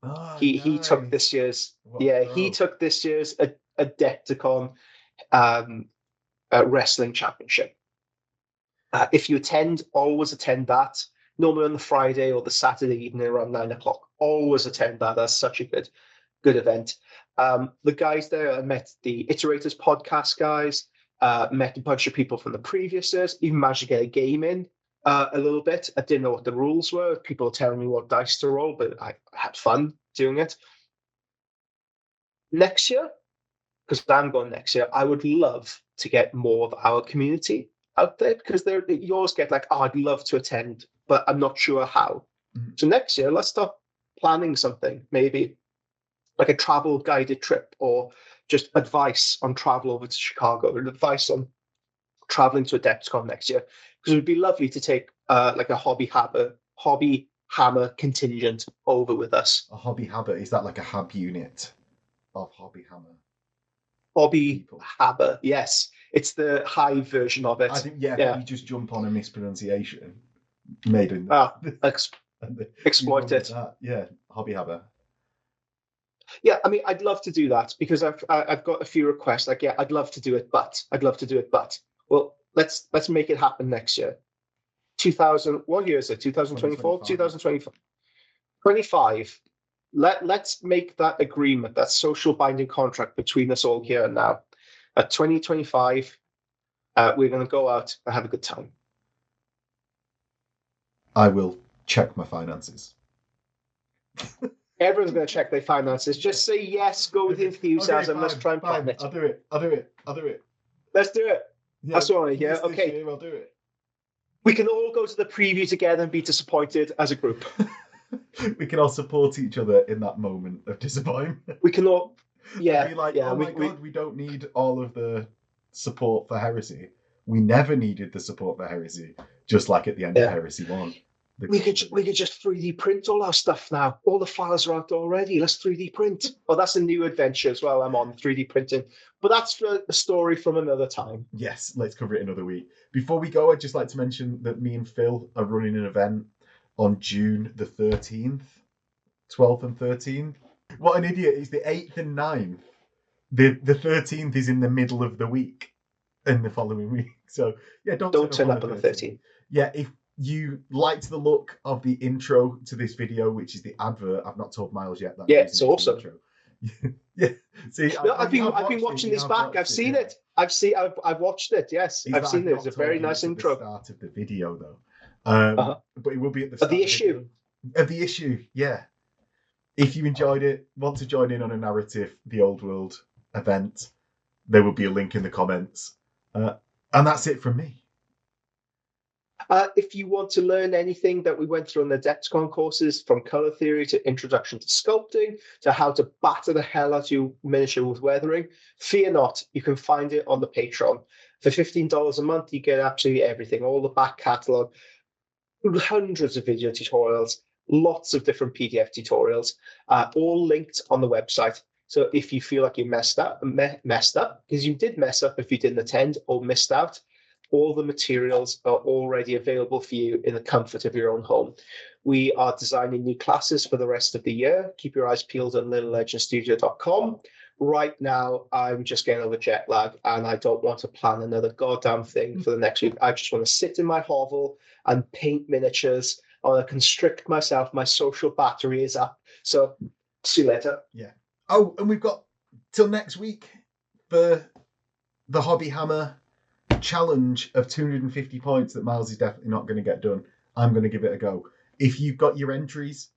Oh, he took this year's Adepticon wrestling championship. If you attend, always attend that. Normally on the Friday or the Saturday evening around 9:00. Always attend that. That's such a good event. The guys there, I met the Iterators podcast guys, met a bunch of people from the previous years, even managed to get a game in a little bit. I didn't know what the rules were. People were telling me what dice to roll, but I had fun doing it. Next year, because I'm going next year, I would love to get more of our community out there, because you always get like, oh, I'd love to attend, but I'm not sure how. Mm. So next year, let's start planning something, maybe like a travel guided trip, or just advice on travel over to Chicago, or advice on traveling to Adepticon next year, because it would be lovely to take like a HobbyHammer contingent over with us. A HobbyHammer, is that like a hub unit of HobbyHammer? HobbyHammer, yes. It's the high version of it. I think, we just jump on a mispronunciation made in exploit it. Yeah, HobbyHammer. Yeah, I mean, I'd love to do that, because I've got a few requests. Like, yeah, I'd love to do it, but well, let's make it happen next year. What year is it? 2024, 2025. 25. Let's make that agreement, that social binding contract between us all here and now. At 2025, we're going to go out and have a good time. I will check my finances. Everyone's going to check their finances. Just say yes, go with enthusiasm. Okay, let's try and plan it. I'll do it. Let's do it. Yeah, that's what I want to hear. Okay. Year, I'll do it. We can all go to the preview together and be disappointed as a group. We can all support each other in that moment of disappointment. We can all, be like, oh my God, we don't need all of the support for Heresy. We never needed the support for Heresy, just like at the end of Heresy 1. We could just 3D print all our stuff now. All the files are out already. Let's 3D print. Well, that's a new adventure as well. I'm on 3D printing. But that's for a story from another time. Yes, let's cover it another week. Before we go, I'd just like to mention that me and Phil are running an event on June the 13th, 12th and 13th. What an idiot. It's the 8th and 9th. The 13th is in the middle of the week and the following week. So, yeah, don't turn up on the 13th. Yeah, if you liked the look of the intro to this video, which is the advert, I've not told Miles yet. It's awesome. Yeah. See, no, I've been watching this back. I've seen it. I've watched it. Yes, I've seen it. It's a very nice intro. The start of the video, though. But it will be at the start of the issue. Of the issue, yeah. If you enjoyed it, want to join in on a narrative, the Old World event, there will be a link in the comments. And that's it from me. If you want to learn anything that we went through on the Adepticon courses, from color theory to introduction to sculpting, to how to batter the hell out of your miniature with weathering, fear not, you can find it on the Patreon. For $15 a month, you get absolutely everything, all the back catalogue, hundreds of video tutorials, lots of different PDF tutorials, all linked on the website. So if you feel like you messed up, because you did mess up if you didn't attend or missed out, all the materials are already available for you in the comfort of your own home. We are designing new classes for the rest of the year. Keep your eyes peeled on littlelegendstudio.com. Right now, I'm just getting over jet lag, and I don't want to plan another goddamn thing for the next week. I just want to sit in my hovel and paint miniatures. I want to constrict myself. My social battery is up. So, see you later. Yeah. Oh, and we've got till next week for the HobbyHammer challenge of 250 points that Miles is definitely not going to get done. I'm going to give it a go. If you've got your entries,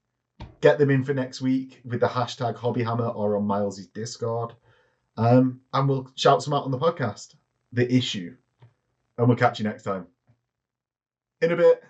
get them in for next week with the hashtag HobbyHammer or on Miles's Discord. And we'll shout some out on the podcast. The issue. And we'll catch you next time. In a bit.